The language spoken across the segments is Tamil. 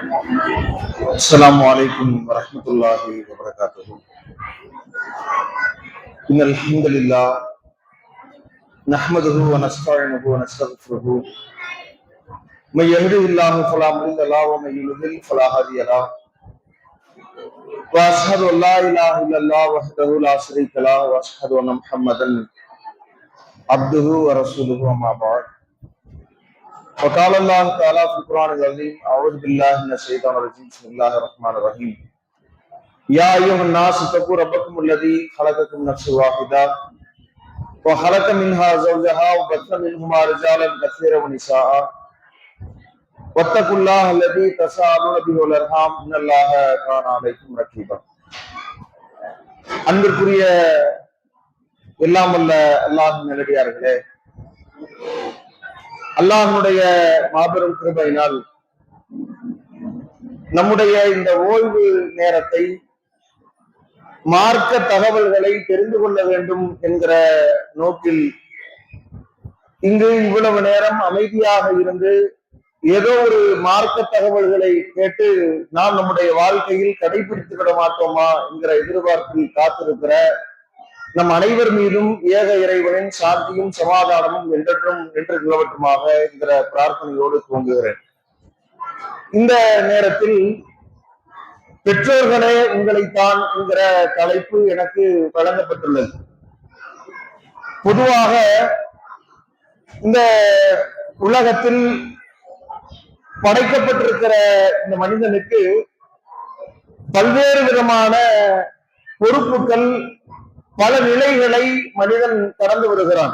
السلام عليكم ورحمة الله وبركاته. إن الحمد لله نحمده ونستعينه ونستغفره. من يهده الله فلا مضل له ومن يضلل فلا هادي له. وأشهد أن لا إله إلا الله وحده لا شريك له وأشهد أن محمدا عبده ورسوله أما بعد. وقال الله تعالى في القرآن العظيم: أعوذ بالله من الشيطان الرجيم بسم الله الرحمن الرحيم. يا أيها الناس اتقوا ربكم الذي خلقكم من نفس واحدة وخلق منها زوجها وبث منهما رجالا كثيرا ونساء واتقوا الله الذي تساءلون به والأرحام إن الله كان عليكم رقيبا. அன்பிற்குரிய எல்லாம் வல்ல அல்லாஹ்வின் நல்லடியார்களே, அல்லாஹ்வுடைய மாபெரும் கிருபையினால் நம்முடைய இந்த ஓய்வு நேரத்தை மார்க்க தகவல்களை தெரிந்து கொள்ள வேண்டும் என்கிற நோக்கில் இங்கு இவ்வளவு நேரம் அமைதியாக இருந்து ஏதோ ஒரு மார்க்க தகவல்களை கேட்டு நாம் நம்முடைய வாழ்க்கையில் கடைபிடித்து விட மாட்டோமா என்கிற எதிர்பார்ப்பில் காத்திருக்கிற நம் அனைவர் மீதும் ஏக இறைவனின் சாந்தியும் சமாதானமும் என்றென்றும் நின்று நிலவட்டுமாக என்கிற பிரார்த்தனையோடு துவங்குகிறேன். இந்த நேரத்தில் பெற்றோர்களே உங்களைத்தான் என்கிற தலைப்பு எனக்கு வழங்கப்பட்டுள்ளது. பொதுவாக இந்த உலகத்தில் படைக்கப்பட்டிருக்கிற இந்த மனிதனுக்கு பல்வேறு விதமான பொறுப்புகள், பல நிலைகளை மனிதன் கடந்து வருகிறான்.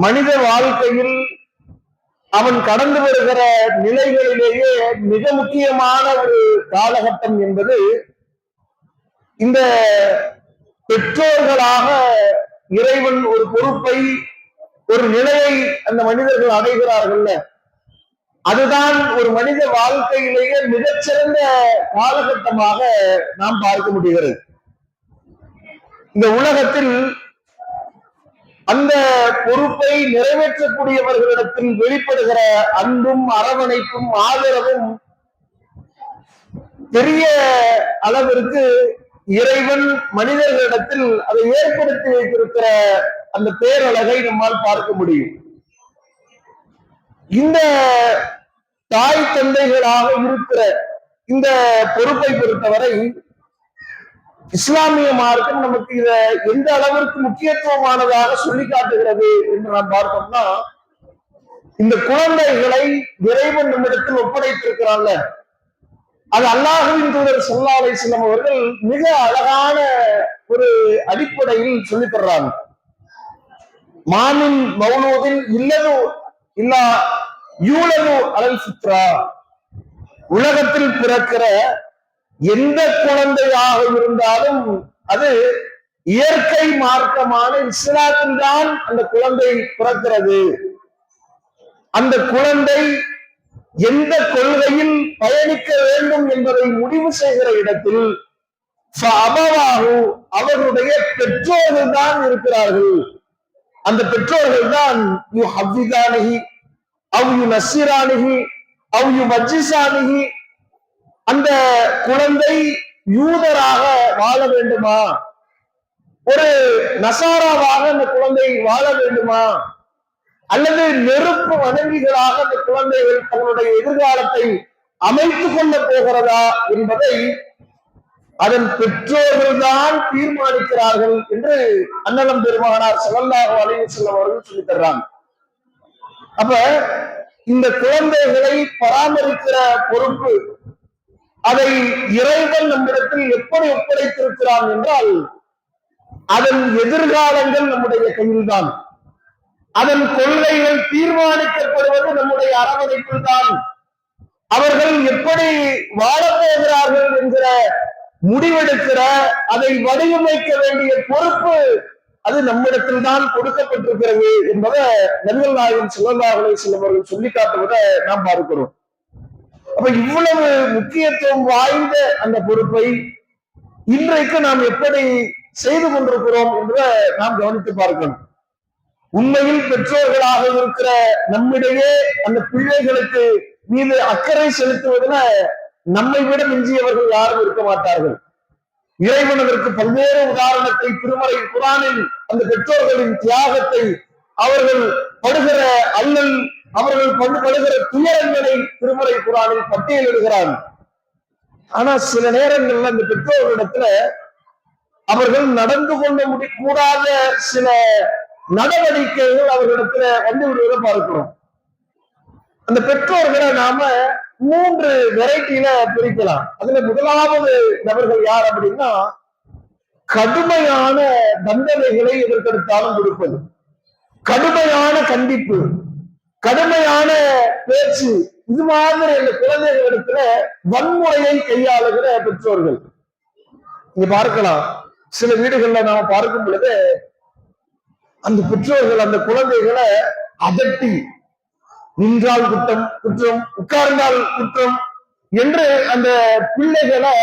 மனித வாழ்க்கையில் அவன் கடந்து வருகிற நிலைகளிலேயே மிக முக்கியமான ஒரு காலகட்டம் என்பது இந்த பெற்றோர்களாக இறைவன் ஒரு பொறுப்பை, ஒரு நிலையை அந்த மனிதர்கள் அடைகிறார்கள். அதுதான் ஒரு மனித வாழ்க்கையிலேயே மிகச்சிறந்த காலகட்டமாக நாம் பார்க்க முடிகிறது. இந்த உலகத்தில் அந்த பொறுப்பை நிறைவேற்றக்கூடியவர்களிடத்தில் வெளிப்படுகிற அன்பும் அரவணைப்பும் ஆதரவும் பெரிய அளவிற்கு இறைவன் மனிதர்களிடத்தில் அதை ஏற்படுத்தி வைத்திருக்கிற அந்த பேரழகை நம்மால் பார்க்க முடியும். இந்த தாய் தந்தைகளாக இருக்கிற இந்த பொறுப்பை பொறுத்தவரை இஸ்லாமிய மார்க்கம் நமக்கு இத எந்த அளவிற்கு முக்கியத்துவமானதாக சொல்லி காட்டுகிறது என்று நாம் பார்த்தோம்னா, இந்த குழந்தைகளை இறைவன் நம்மிடத்தில் ஒப்படைத்திருக்கிறாங்க. அது அல்லாஹ்வின் தூதர் ஸல்லல்லாஹு அலைஹி வஸல்லம் அவர்கள் மிக அழகான ஒரு அடிப்படையில் சொல்லி தர்றாங்க. மாமின் மௌலூதின் இல்லது இல்லா யூலது அலல் ஃபித்ரா, உலகத்தில் பிறக்கிற எந்த குழந்தையாக இருந்தாலும் அது இயற்கை மார்க்கமான இஸ்லாத்தில் தான் அந்த குழந்தை பிறக்கிறது. அந்த குழந்தை எந்த கொள்கையில் பயணிக்க வேண்டும் என்பதை முடிவு செய்கிற இடத்தில் அவர்களுடைய பெற்றோர்கள் தான் இருக்கிறார்கள். அந்த பெற்றோர்கள் தான் யூ ஹவ்விதானிஹி அவ் யூ நஸ்ஸிரானிஹி அவ் யூ மஜ்ஜிசானிஹி. அந்த குழந்தை யூதராக வாழ வேண்டுமா, ஒரு நசாராவாக அந்த குழந்தை வாழ வேண்டுமா, அல்லது நெருப்பு வணங்கிகளாக அந்த குழந்தைகள் தங்களுடைய எதிர்காலத்தை அமைத்துக் கொள்ள போகிறதா என்பதை அதன் பெற்றோர்கள் தான் தீர்மானிக்கிறார்கள் என்று அன்னலம் பெருமகனார் ஸல்லல்லாஹு அலைஹி வஸல்லம் அவர்கள் சொல்லித் தர்றாங்க. அப்ப இந்த குழந்தைகளை பராமரிக்கிற பொறுப்பு, அதை இறைவன் நம்மிடத்தில் எப்படி ஒப்படைத்திருக்கிறான் என்றால், அதன் எதிர்காலங்கள் நம்முடைய கையில்தான். அதன் கொள்கைகள் தீர்மானிக்கப்படுவது நம்முடைய அரவணைப்பில் தான். அவர்கள் எப்படி வாழப்போகிறார்கள் என்கிற முடிவெடுக்கிற, அதை வடிவமைக்க வேண்டிய பொறுப்பு அது நம்மிடத்தில் தான் கொடுக்கப்பட்டிருக்கிறது என்பதை நபிகள் நாயகம் ஸல்லல்லாஹு அலைஹி வஸல்லம் அவர்கள் சொல்லி காட்டுவதை நாம் பார்க்கிறோம். அப்ப இவ்வளவு முக்கியத்துவம் வாய்ந்த அந்த பொறுப்பை இன்றைக்கு நாம் எப்படி செய்து கொண்டிருக்கிறோம் என்று நாம் கவனித்து பார்க்கணும். உண்மையில் பெற்றோர்களாக இருக்கிற நம்மிடையே அந்த பிள்ளைகளுக்கு மீது அக்கறை செலுத்துவதில் நம்மை விட மிஞ்சியவர்கள் யாரும் இருக்க மாட்டார்கள். இறைவன் அதற்கு பல்வேறு உதாரணத்தை திருமறை குரானில் அந்த பெற்றோர்களின் தியாகத்தை, அவர்கள் படுகிற அல்லல், அவர்கள் படுகிற துயரங்களை திருமறை குரானில் பட்டியலிடுகிறார். ஆனா சில நேரங்கள்ல அந்த பெற்றோர்களிடத்துல அவர்கள் நடந்து கொள்ள கூடாத சில நடவடிக்கைகள் அவர்களிடத்துல வந்து விடுவதை பார்க்கிறோம். அந்த பெற்றோர்களை நாம 3 வெரைட்டியில பிரிக்கலாம். அதுல முதலாவது நபர்கள் யார் அப்படின்னா, கடுமையான தண்டனைகளை எதற்கெடுத்தாலும் கொடுப்பது, கடுமையான கண்டிப்பு, கடுமையான பேச்சு, இது மாதிரி அந்த குழந்தைகளிடத்துல வன்முறையை கையாளுகிற பெற்றோர்கள் இங்க பார்க்கலாம். சில வீடுகள்ல நாம பார்க்கும் பொழுது அந்த பெற்றோர்கள் அந்த குழந்தைகளை அதட்டி, நின்றால் குற்றம் குற்றம், உட்கார்ந்தால் குற்றம் என்று அந்த பிள்ளைகளை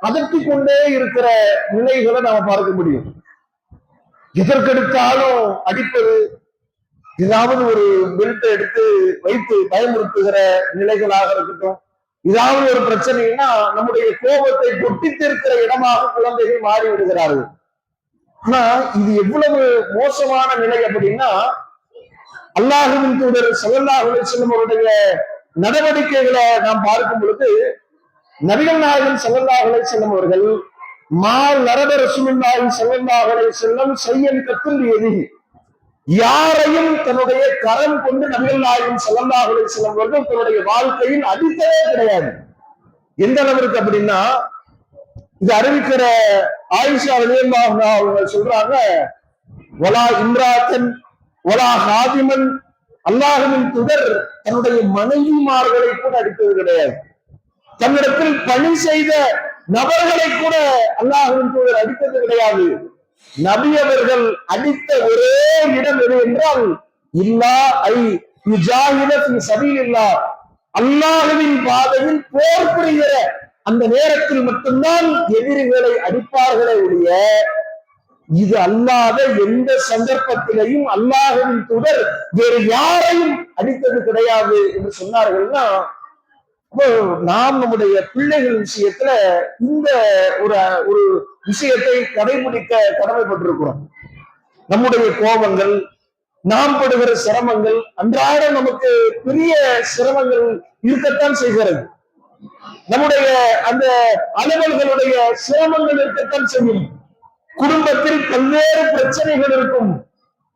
அதட்டி கொண்டே இருக்கிற நிலைகளை நாம பார்க்க முடியும். எதற்கெடுத்தாலும் அடிப்பது, ஏதாவது ஒரு பெல்ட் எடுத்து வைத்து பயமுறுத்துகிற நிலைகளாக இருக்கட்டும். ஏதாவது ஒரு பிரச்சனைன்னா நம்முடைய கோபத்தை கொட்டி தீர்க்கிற இடமாக குழந்தைகள் மாறி விடுகிறார்கள். ஆனா இது எவ்வளவு மோசமான நிலை அப்படின்னா, அல்லாஹ்வின் தூதர் ஸல்லல்லாஹு அலைஹி வஸல்லம் அவருடைய நடவடிக்கைகளை நாம் பார்க்கும் பொழுது, நபிகள் நாயகம் ஸல்லல்லாஹு அலைஹி வஸல்லம் அவர்கள் மால் நரப ரசூலுல்லாஹி ஸல்லல்லாஹு அலைஹி வஸல்லம் ஸையன் கத்துல் யதி, யாரையும் தன்னுடைய கரம் கொண்டு நபிகள் நாயகம் ஸல்லல்லாஹு அலைஹி வஸல்லம் அவர்கள் தன்னுடைய வாழ்க்கையில் அடித்ததே கிடையாது. எந்த அளவிற்கு அப்படின்னா, இது அறிவிக்கிற ஆயிஷா ரலியல்லாஹு அன்ஹா அவங்க சொல்றாங்க, வலா இம்ராத்தன் வலா ஹாதிமன், அல்லாஹ்வின் தூதர் தன்னுடைய மனைவிமார்களை கூட அடித்தது கிடையாது. தன்னிடத்தில் பணி செய்த நபர்களை கூட அல்லாஹ்வின் தூதர் அடித்தது கிடையாது. நபி அவர்கள் அடித்த ஒரே இடம் எது என்றால், இல்லா ஐ யுஜாஹித ஃபீ சபீலில்லாஹ், அல்லாஹ்வின் பாதையில் போர் புரிகிற அந்த நேரத்தில் மட்டும்தான் எதிரிகளை அடிப்பார்களே ஒழிய, இது அல்லாத எந்த சந்தர்ப்பத்திலையும் அல்லாஹ்வின் தூதர் வேறு யாரையும் அடித்தது கிடையாது என்று சொன்னார்கள்னா, நாம் நம்முடைய பிள்ளைகள் விஷயத்துல இந்த ஒரு விஷயத்தை கடைபிடிக்க கடமைப்பட்டிருக்கிறோம். நம்முடைய கோபங்கள், நாம் படுகிற சிரமங்கள், அன்றாட நமக்கு பெரிய சிரமங்கள் இருக்கத்தான் செய்கிறது. நம்முடைய அந்த அலுவல்களுடைய சிரமங்கள் இருக்கத்தான் செய்யும். குடும்பத்தில் பல்வேறு பிரச்சனைகள் இருக்கும்.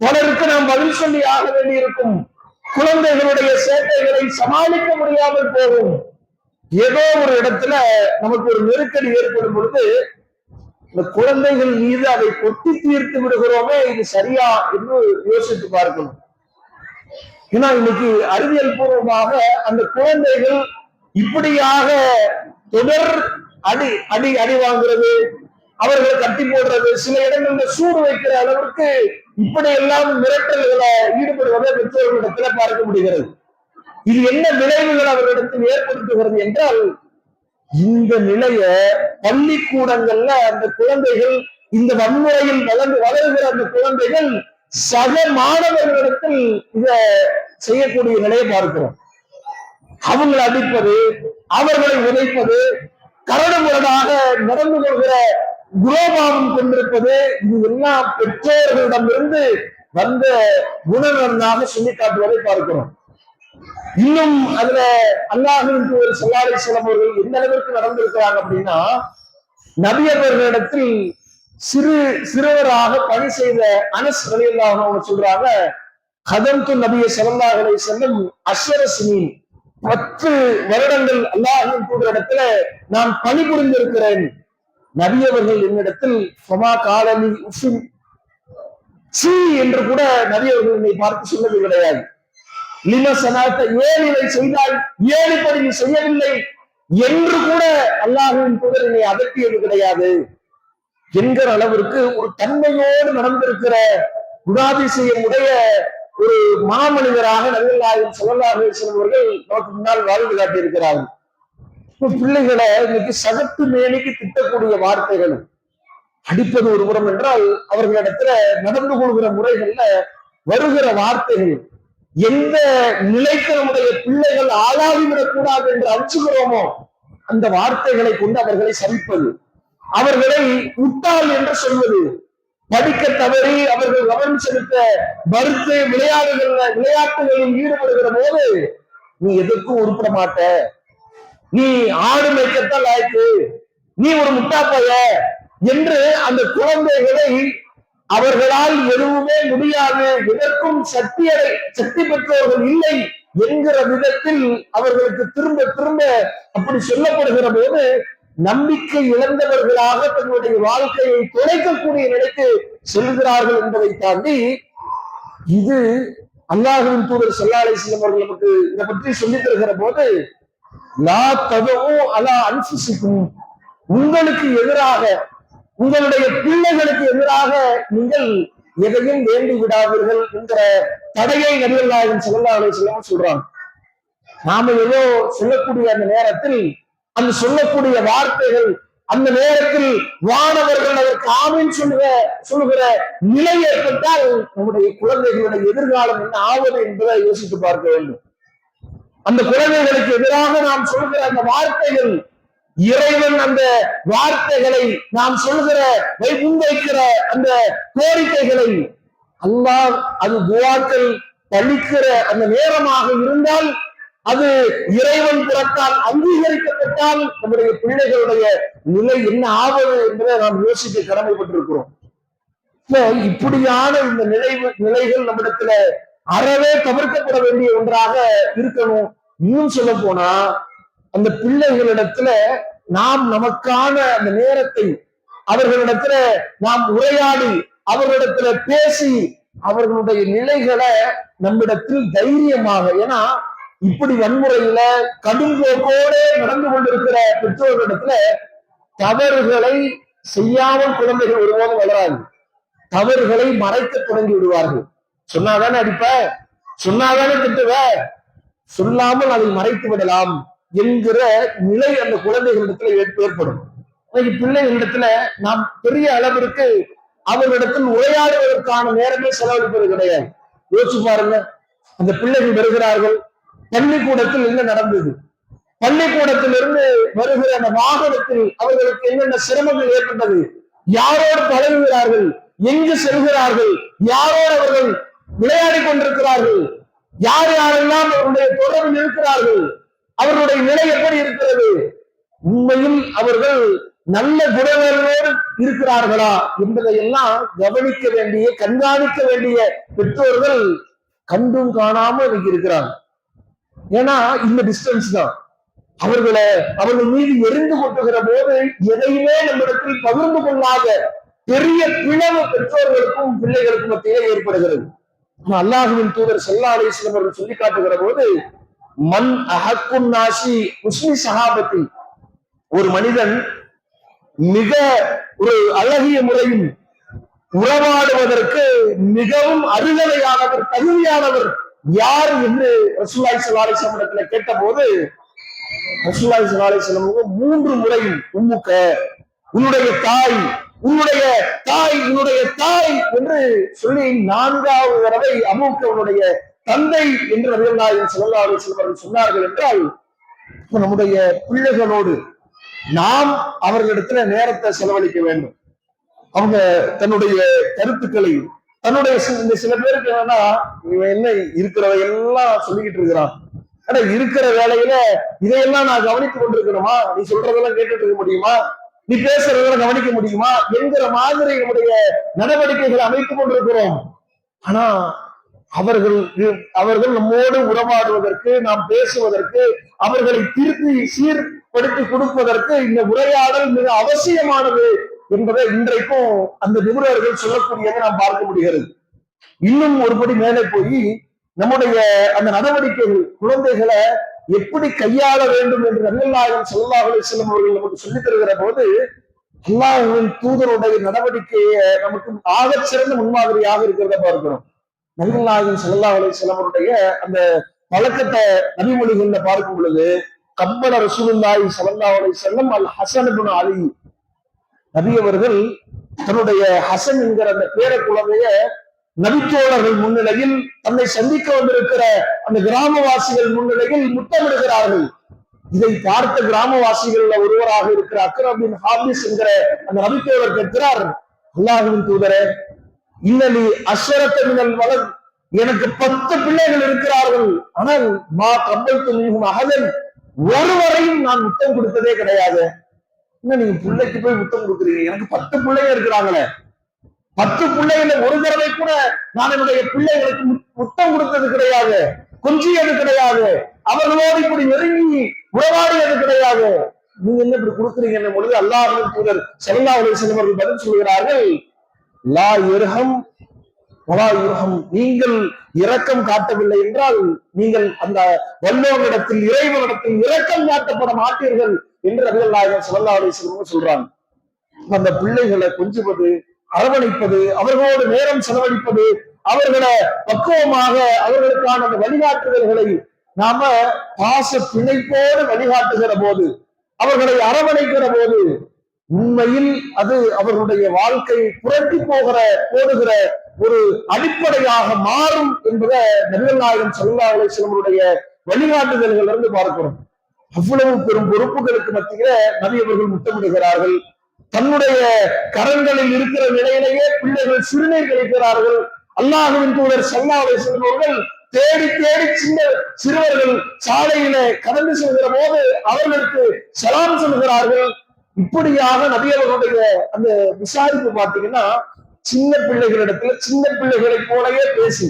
பலருக்கு நாம் பதில் சொல்லி ஆக வேண்டி இருக்கும். குழந்தைகளுடைய சேட்டைகளை சமாளிக்க முடியாமல் போகும். ஏதோ ஒரு இடத்துல நமக்கு ஒரு நெருக்கடி ஏற்படும் பொழுது இந்த குழந்தைகள் மீது அதை கொட்டி தீர்த்து விடுகிறோமே, இது சரியா என்று யோசித்து பார்க்கணும். ஏன்னா இன்னைக்கு அறிவியல் பூர்வமாக அந்த குழந்தைகள் இப்படியாக தொடர் அடி அடி அடி வாங்குறது, அவர்களை கட்டி போடுறது, சில இடங்கள்ல சூடு வைக்கிற அளவிற்கு இப்படி எல்லாம் மிரட்டல்களை ஈடுபடுவதை பெற்றோர்களிடத்துல பார்க்க முடிகிறது. இது என்ன விளைவுகள் அவர்களிடத்தில் ஏற்படுத்துகிறது என்றால், இந்த நிலைய பள்ளிக்கூடங்கள்ல அந்த குழந்தைகள், இந்த வன்முறையில் வளர்கிற அந்த குழந்தைகள் சக மாணவர்களிடத்தில் இத செய்யக்கூடிய நிலையை பார்க்கிறோம். அவங்களை அடிப்பது, அவர்களை உதைப்பது, கரடு முரடாக நடந்து கொள்கிற குலோபாவம் கொண்டிருப்பது, இது எல்லாம் பெற்றோர்களிடமிருந்து வந்த குணநலனாக சொல்லி காட்டுவதை பார்க்கிறோம். இன்னும் அதுல அல்லாஹ்வின் தூதர் ஸல்லல்லாஹு அலைஹி வஸல்லம் அவர்கள் எந்த அளவிற்கு நடந்திருக்கிறாங்க அப்படின்னா, நபி அவர்களிடத்தில் சிறுவராக பணி செய்த அனஸ் ரலியல்லாஹு அன்ஹு அவங்க சொல்றாங்க, கதம்து நபிய ஸல்லல்லாஹு அலைஹி வஸல்லம் அஷ்ர சினீன், 10 வருடங்கள் அல்லாஹ்வின் தூதரிடத்துல நான் பணிபுரிந்திருக்கிறேன். நபி அவர்கள் என்னிடத்தில் ஃபமா காலலி உஃபின், சீ என்று கூட நபி அவர்கள் என்னை பார்த்து சொன்னது கிடையாது. லிமசனாத்த, ஏன் இதை செய்தால், ஏன் இப்படி நீ செய்யவில்லை என்று கூட அல்லாஹ்வின் தூதர் என்னை அதட்டியது கிடையாது என்கிற அளவிற்கு ஒரு தன்மையோடு நடந்திருக்கிற குணாதிசயம் உடைய ஒரு மாமனிதராக நபிகள் நாயகம் ஸல்லல்லாஹு அலைஹி வஸல்லம் அவர்கள் நமக்கு முன்னால் வாழ்ந்து காட்டியிருக்கிறார்கள். பிள்ளைகளை இன்னைக்கு சகத்து மேனிக்கு திட்டக்கூடிய வார்த்தைகள், அடிப்பது ஒரு புறம் என்றால் அவர்களிடத்துல நடந்து கொள்கிற முறைகள்ல வருகிற வார்த்தைகள், எந்த நிலைக்கு நம்முடைய பிள்ளைகள் ஆளாகிவிடக் கூடாது என்று அஞ்சுகிறோமோ அந்த வார்த்தைகளை கொண்டு அவர்களை சபிப்பது, அவர்களை முட்டாள் என்று சொல்வது, படிக்க தவறி அவர்கள் கவனம் செலுத்த மறுத்து விளையாட்டுகளில் ஈடுபடுகிற போது நீ எதற்கும் உருப்பட மாட்ட, நீ ஆடு மேய்க்கத்தான் லாய்க்கு, நீ ஒரு முட்டாப்பைய என்று அந்த குழந்தைகளை அவர்களால் எதுவுமே முடியாது, எதற்கும் சக்தி பெற்றவர்கள் இல்லை என்கிற விதத்தில் அவர்களுக்கு திரும்ப திரும்ப அப்படி சொல்லப்படுகிற போது நம்பிக்கை இழந்தவர்களாக தன்னுடைய வாழ்க்கையை தொலைக்கக்கூடிய நிலைக்கு செல்கிறார்கள் என்பதை தாண்டி, இது அல்லாஹ்வின் தூதர் ஸல்லல்லாஹு அலைஹி வஸல்லம் அவர்கள் நமக்கு இதை பற்றி சொல்லித் தருகிற போது, லா ததஉ அலா அன்ஃபுசிக்கும், உங்களுக்கு எதிராக, உங்களுடைய பிள்ளைகளுக்கு எதிராக நீங்கள் எதையும் வேண்டி விடாதீர்கள் என்கிற தடையை நபிகள் நாயகம் ஸல்லல்லாஹு அலைஹி வஸல்லம் சொல்றாங்க. நாம ஏதோ சொல்லக்கூடிய அந்த நேரத்தில் அந்த சொல்லக்கூடிய வார்த்தைகள் அந்த நேரத்தில் வானவர்கள் அதற்கு ஆமீன் சொல்லுகிற நிலை ஏற்பட்டால் நம்முடைய குழந்தைகளுடைய எதிர்காலம் என்ன ஆவது என்பதை யோசித்து பார்க்க வேண்டும். அந்த குழந்தைகளுக்கு எதிராக நாம் சொல்கிற அந்த வார்த்தைகள், இறைவன் அந்த வார்த்தைகளை நாம் சொல்கிற முன்வைக்கிற அந்த கோரிக்கைகளை அல்லாஹ் அது துஆக்கள் பலிக்கிற அந்த நேரமாக இருந்தால், அது இறைவன் புறத்தால் அங்கீகரிக்கப்பட்டால் நம்முடைய பிள்ளைகளுடைய நிலை என்ன ஆவது என்பதை நாம் யோசிக்க கடமைப்பட்டிருக்கிறோம். இப்படியான இந்த நிலைகள் நம்மிடத்துல அறவே தவிர்க்கப்பட வேண்டிய ஒன்றாக இருக்கணும். இன்னும் சொல்ல போனா, அந்த பிள்ளைகளிடத்துல நாம் நமக்கான அந்த நேரத்தை அவர்களிடத்துல நாம் உரையாடி அவர்களிடத்துல பேசி அவர்களுடைய நிலைகளை நம்மிடத்தில் தைரியமாக, ஏன்னா இப்படி வன்முறையில கடும்போக்கோடு நடந்து கொண்டிருக்கிற பெற்றோர்களிடத்துல தவறுகளை செய்யாமல் குழந்தைகள் ஒருபோதும் வளராது. தவறுகளை மறைக்க தொடங்கி விடுவார்கள். சொன்னாதானே அடிப்ப, சொன்னாதானே திட்டுவ, சொல்லாமல் அதை மறைத்து விடலாம் என்கிற நிலை அந்த குழந்தைகளிடத்துல ஏற்படும். பிள்ளைகளிடத்துல நாம் பெரிய அளவிற்கு அவர்களிடத்தில் உரையாடுவதற்கான நேரமே செலவழிப்பது கிடையாது. யோசிச்சு பாருங்க, அந்த பிள்ளைகள் வருகிறார்கள், பள்ளிக்கூடத்தில் என்ன நடந்தது, பள்ளிக்கூடத்திலிருந்து வருகிற அந்த வாகனத்தில் அவர்களுக்கு என்னென்ன சிரமங்கள் ஏற்பட்டது, யாரோடு பழகுகிறார்கள், எங்கு செல்கிறார்கள், யாரோடு அவர்கள் விளையாடி கொண்டிருக்கிறார்கள், யார் யாரெல்லாம் அவருடைய தொடர்பில் இருக்கிறார்கள், அவர்களுடைய நிலை எப்படி இருக்கிறது, உண்மையில் அவர்கள் நல்ல குணங்களோடு இருக்கிறார்களா என்பதையெல்லாம் கவனிக்க வேண்டிய, கண்காணிக்க வேண்டிய பெற்றோர்கள் கண்டும் காணாமல் இன்னைக்கு இருக்கிறாங்க. ஏன்னா இந்த டிஸ்டன்ஸ் தான் அவர்கள் மீது எரிந்து கொட்டுகிற போது எதையுமே நம்மிடத்தில் பகிர்ந்து கொள்ளாத பெரிய பிளவு பெற்றோர்களுக்கும் பிள்ளைகளுக்கும் மத்தியிலே ஏற்படுகிறது. அல்லாஹ்வின் தூதர் ஸல்லல்லாஹு அலைஹி வஸல்லம் அவர்கள் சொல்லி காட்டுகிற போது, மன் அஹக்குன் நாசி உஸ்மி ஸஹாபத்தி, ஒரு மனிதன் மிக ஒரு அழகிய முறையில் உறவாடுவதற்கு மிகவும் அருகதையானவர், தகுதியானவர் யார் என்று ரசூலுல்லாஹி ஸல்லல்லாஹு அலைஹி வஸல்லம் இடத்துல கேட்ட போது, ரசூலுல்லாஹி ஸல்லல்லாஹு அலைஹி வஸல்லம் 3 முறையும் உம்முக்க, உன்னுடைய தாய், உன்னுடைய தாய், உன்னுடைய தாய் என்று சொல்லி 4வது தடவை அபூக்க, உன்னுடைய தந்தை என்று நபிகள் நாயகம் ஸல்லல்லாஹு அலைஹி வஸல்லம் சொன்னார்கள் என்றால், நம்முடைய பிள்ளைகளோடு நாம் அவர்களிடத்துல நேரத்தை செலவழிக்க வேண்டும். அவங்க தன்னுடைய கருத்துக்களை, தன்னுடைய சில பேருக்கு என்னன்னா, இவன் என்ன இருக்கிறத எல்லாம் சொல்லிக்கிட்டு இருக்கிறான், ஆனா இருக்கிற வேலையில இதையெல்லாம் நான் கவனித்துக் கொண்டிருக்கணுமா, நீ சொல்றதெல்லாம் கேட்டுட்டு இருக்க முடியுமா, நீ பேசுறதெல்லாம் கவனிக்க முடியுமா என்கிற மாதிரி நம்முடைய நடவடிக்கைகளை அமைத்துக் கொண்டிருக்கிறோம். ஆனா அவர்கள் நம்மோடு உறவாடுவதற்கு, நாம் பேசுவதற்கு, அவர்களை திருப்பி சீர்படுத்தி கொடுப்பதற்கு இந்த உரையாடல் மிக அவசியமானது என்பதை இன்றைக்கும் அந்த நிபுணர்கள் சொல்லக்கூடியதை நாம் பார்க்க முடிகிறது. இன்னும் ஒருபடி மேலே போய் நம்முடைய அந்த நடவடிக்கைகள், குழந்தைகளை எப்படி கையாள வேண்டும் என்று நபிகள் நாயகம் ஸல்லல்லாஹு அலைஹி வஸல்லம் அவர்கள் நமக்கு சொல்லித் தருகிற போது, அல்லாஹ்வின் தூதருடைய நடவடிக்கையை நமக்கு ஆகச் சிறந்த முன்மாதிரியாக இருக்கிறத பார்க்கிறோம். நபிகள் நாயகம் ஸல்லல்லாஹு அலைஹி வஸல்லம் அவருடைய அந்த பழக்கத்தை நபிமொழிகள்ல பார்க்கும் பொழுது, கப்பல ரசூலுல்லாஹி ஸல்லல்லாஹு அலைஹி வஸல்லம் அல் ஹஸன் இப்னு அலி, நபி அவர்கள் தன்னுடைய ஹசன் என்கிற அந்த பேர குழந்தைய நபித்தோழர்கள் முன்னிலையில் தன்னை சந்திக்க வந்திருக்கிற அந்த கிராமவாசிகள் முன்னிலையில் முத்தமிடுகிறார்கள். இதை பார்த்த கிராமவாசிகள் ஒருவராக இருக்கிற அக்ரம் பின் ஹாபிஸ் என்கிற அந்த நபித்தோழர் கேட்கிறார், அல்லாஹ்வின் தூதரே, இன்னலி அஷ்ரத்த மினல் வலத், எனக்கு 10 பிள்ளைகள் இருக்கிறார்கள். ஆனால் மா கப்பல்து மின்ஹும் அஹதன், ஒருவரையும் நான் முத்தம் கொடுத்ததே கிடையாது. இன்னும் நீங்க பிள்ளைக்கு போய் முத்தம் கொடுக்குறீங்க? எனக்கு 10 பிள்ளைங்க இருக்கிறாங்களே, 10 பிள்ளைகள ஒரு தடவை கூட நான் என்னுடைய பிள்ளைகளுக்கு முத்தம் கொடுத்தது கிடையாது, கொஞ்சியது கிடையாது, அவர்களோடு இப்படி நெருங்கி உறவாடியது கிடையாது. நீங்க என்ன இப்படி கொடுக்குறீங்க பொழுது அல்லாஹ்வின் தூதர் ஸல்லல்லாஹு அலைஹி வஸல்லம் அவர்கள் பதில் சொல்கிறார்கள், லா இர்ஹம் வலா யுர்ஹம், நீங்கள் இரக்கம் காட்டவில்லை என்றால் நீங்கள் அந்த வல்லோனிடத்தில் இறைவனிடத்தில் இரக்கம் காட்டப்பட மாட்டீர்கள் என்று நபிகள் நாயகம் ஸல்லல்லாஹு அலைஹி வஸல்லம் சொல்றாங்க. அந்த பிள்ளைகளை கொஞ்சுவது, அரவணைப்பது, அவர்களோடு நேரம் செலவழிப்பது, அவர்களை பக்குவமாக அவர்களுக்கான அந்த வழிகாட்டுதல்களை நாம பாச பிணைப்போடு வழிகாட்டுகிற போது, அவர்களை அரவணைக்கிற போது உண்மையில் அது அவர்களுடைய வாழ்க்கை புரட்டி போடுகிற ஒரு அடிப்படையாக மாறும் என்பதை நபிகள் நாயகம் ஸல்லல்லாஹு அலைஹி வஸல்லம் வழிகாட்டுதல்கள் இருந்து பார்க்கிறோம். அவ்வளவு பெரும் பொறுப்புகளுக்கு மத்தியில நபி அவர்கள் முத்தமிடுகிறார்கள். தன்னுடைய கரங்களில் இருக்கிற நிலையிலேயே பிள்ளைகள் சிறுநீர் கழிக்கிறார்கள். அல்லாஹ்வின் தூதர் ஸல்லல்லாஹு அலைஹி வஸல்லம் அவர்கள் தேடி தேடி சிறுவர்கள் சாலையில கடந்து செல்கிற போது அவர்களுக்கு சலாம் சொல்கிறார்கள். இப்படியாக நபி அவர்களுடைய அந்த விசாரிப்பு பார்த்தீங்கன்னா சின்ன பிள்ளைகளிடத்துல சின்ன பிள்ளைகளை போலவே பேசி,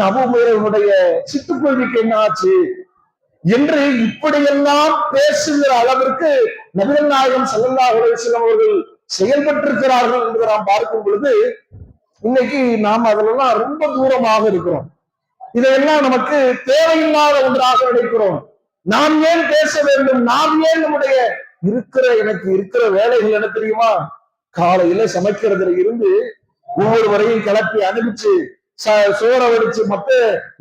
அபூபக்கருடைய சிட்டுக்குருவிக்கு என்ன ஆச்சு என்று இப்படியெல்லாம் பேசுகிற அளவிற்கு நபிகள் நாயகம் ஸல்லல்லாஹு அலைஹி வஸல்லம் அவர்கள் செயல்பட்டிருக்கிறார்கள் என்று நாம் பார்க்கும் பொழுது இன்னைக்கு நாம் அதெல்லாம் ரொம்ப தூரமாக இருக்கிறோம். இதையெல்லாம் நமக்கு தேவையில்லாத ஒன்றாக நினைக்கிறோம். நாம் ஏன் பேச வேண்டும்? நாம் ஏன் நம்முடைய எனக்கு இருக்கிற வேலைகள் என்ன தெரியுமா? காலையில சமைக்கிறதுல இருந்து ஒவ்வொருவரையும் கிளப்பி அனுப்பிச்சு சோற வடிச்சு மற்ற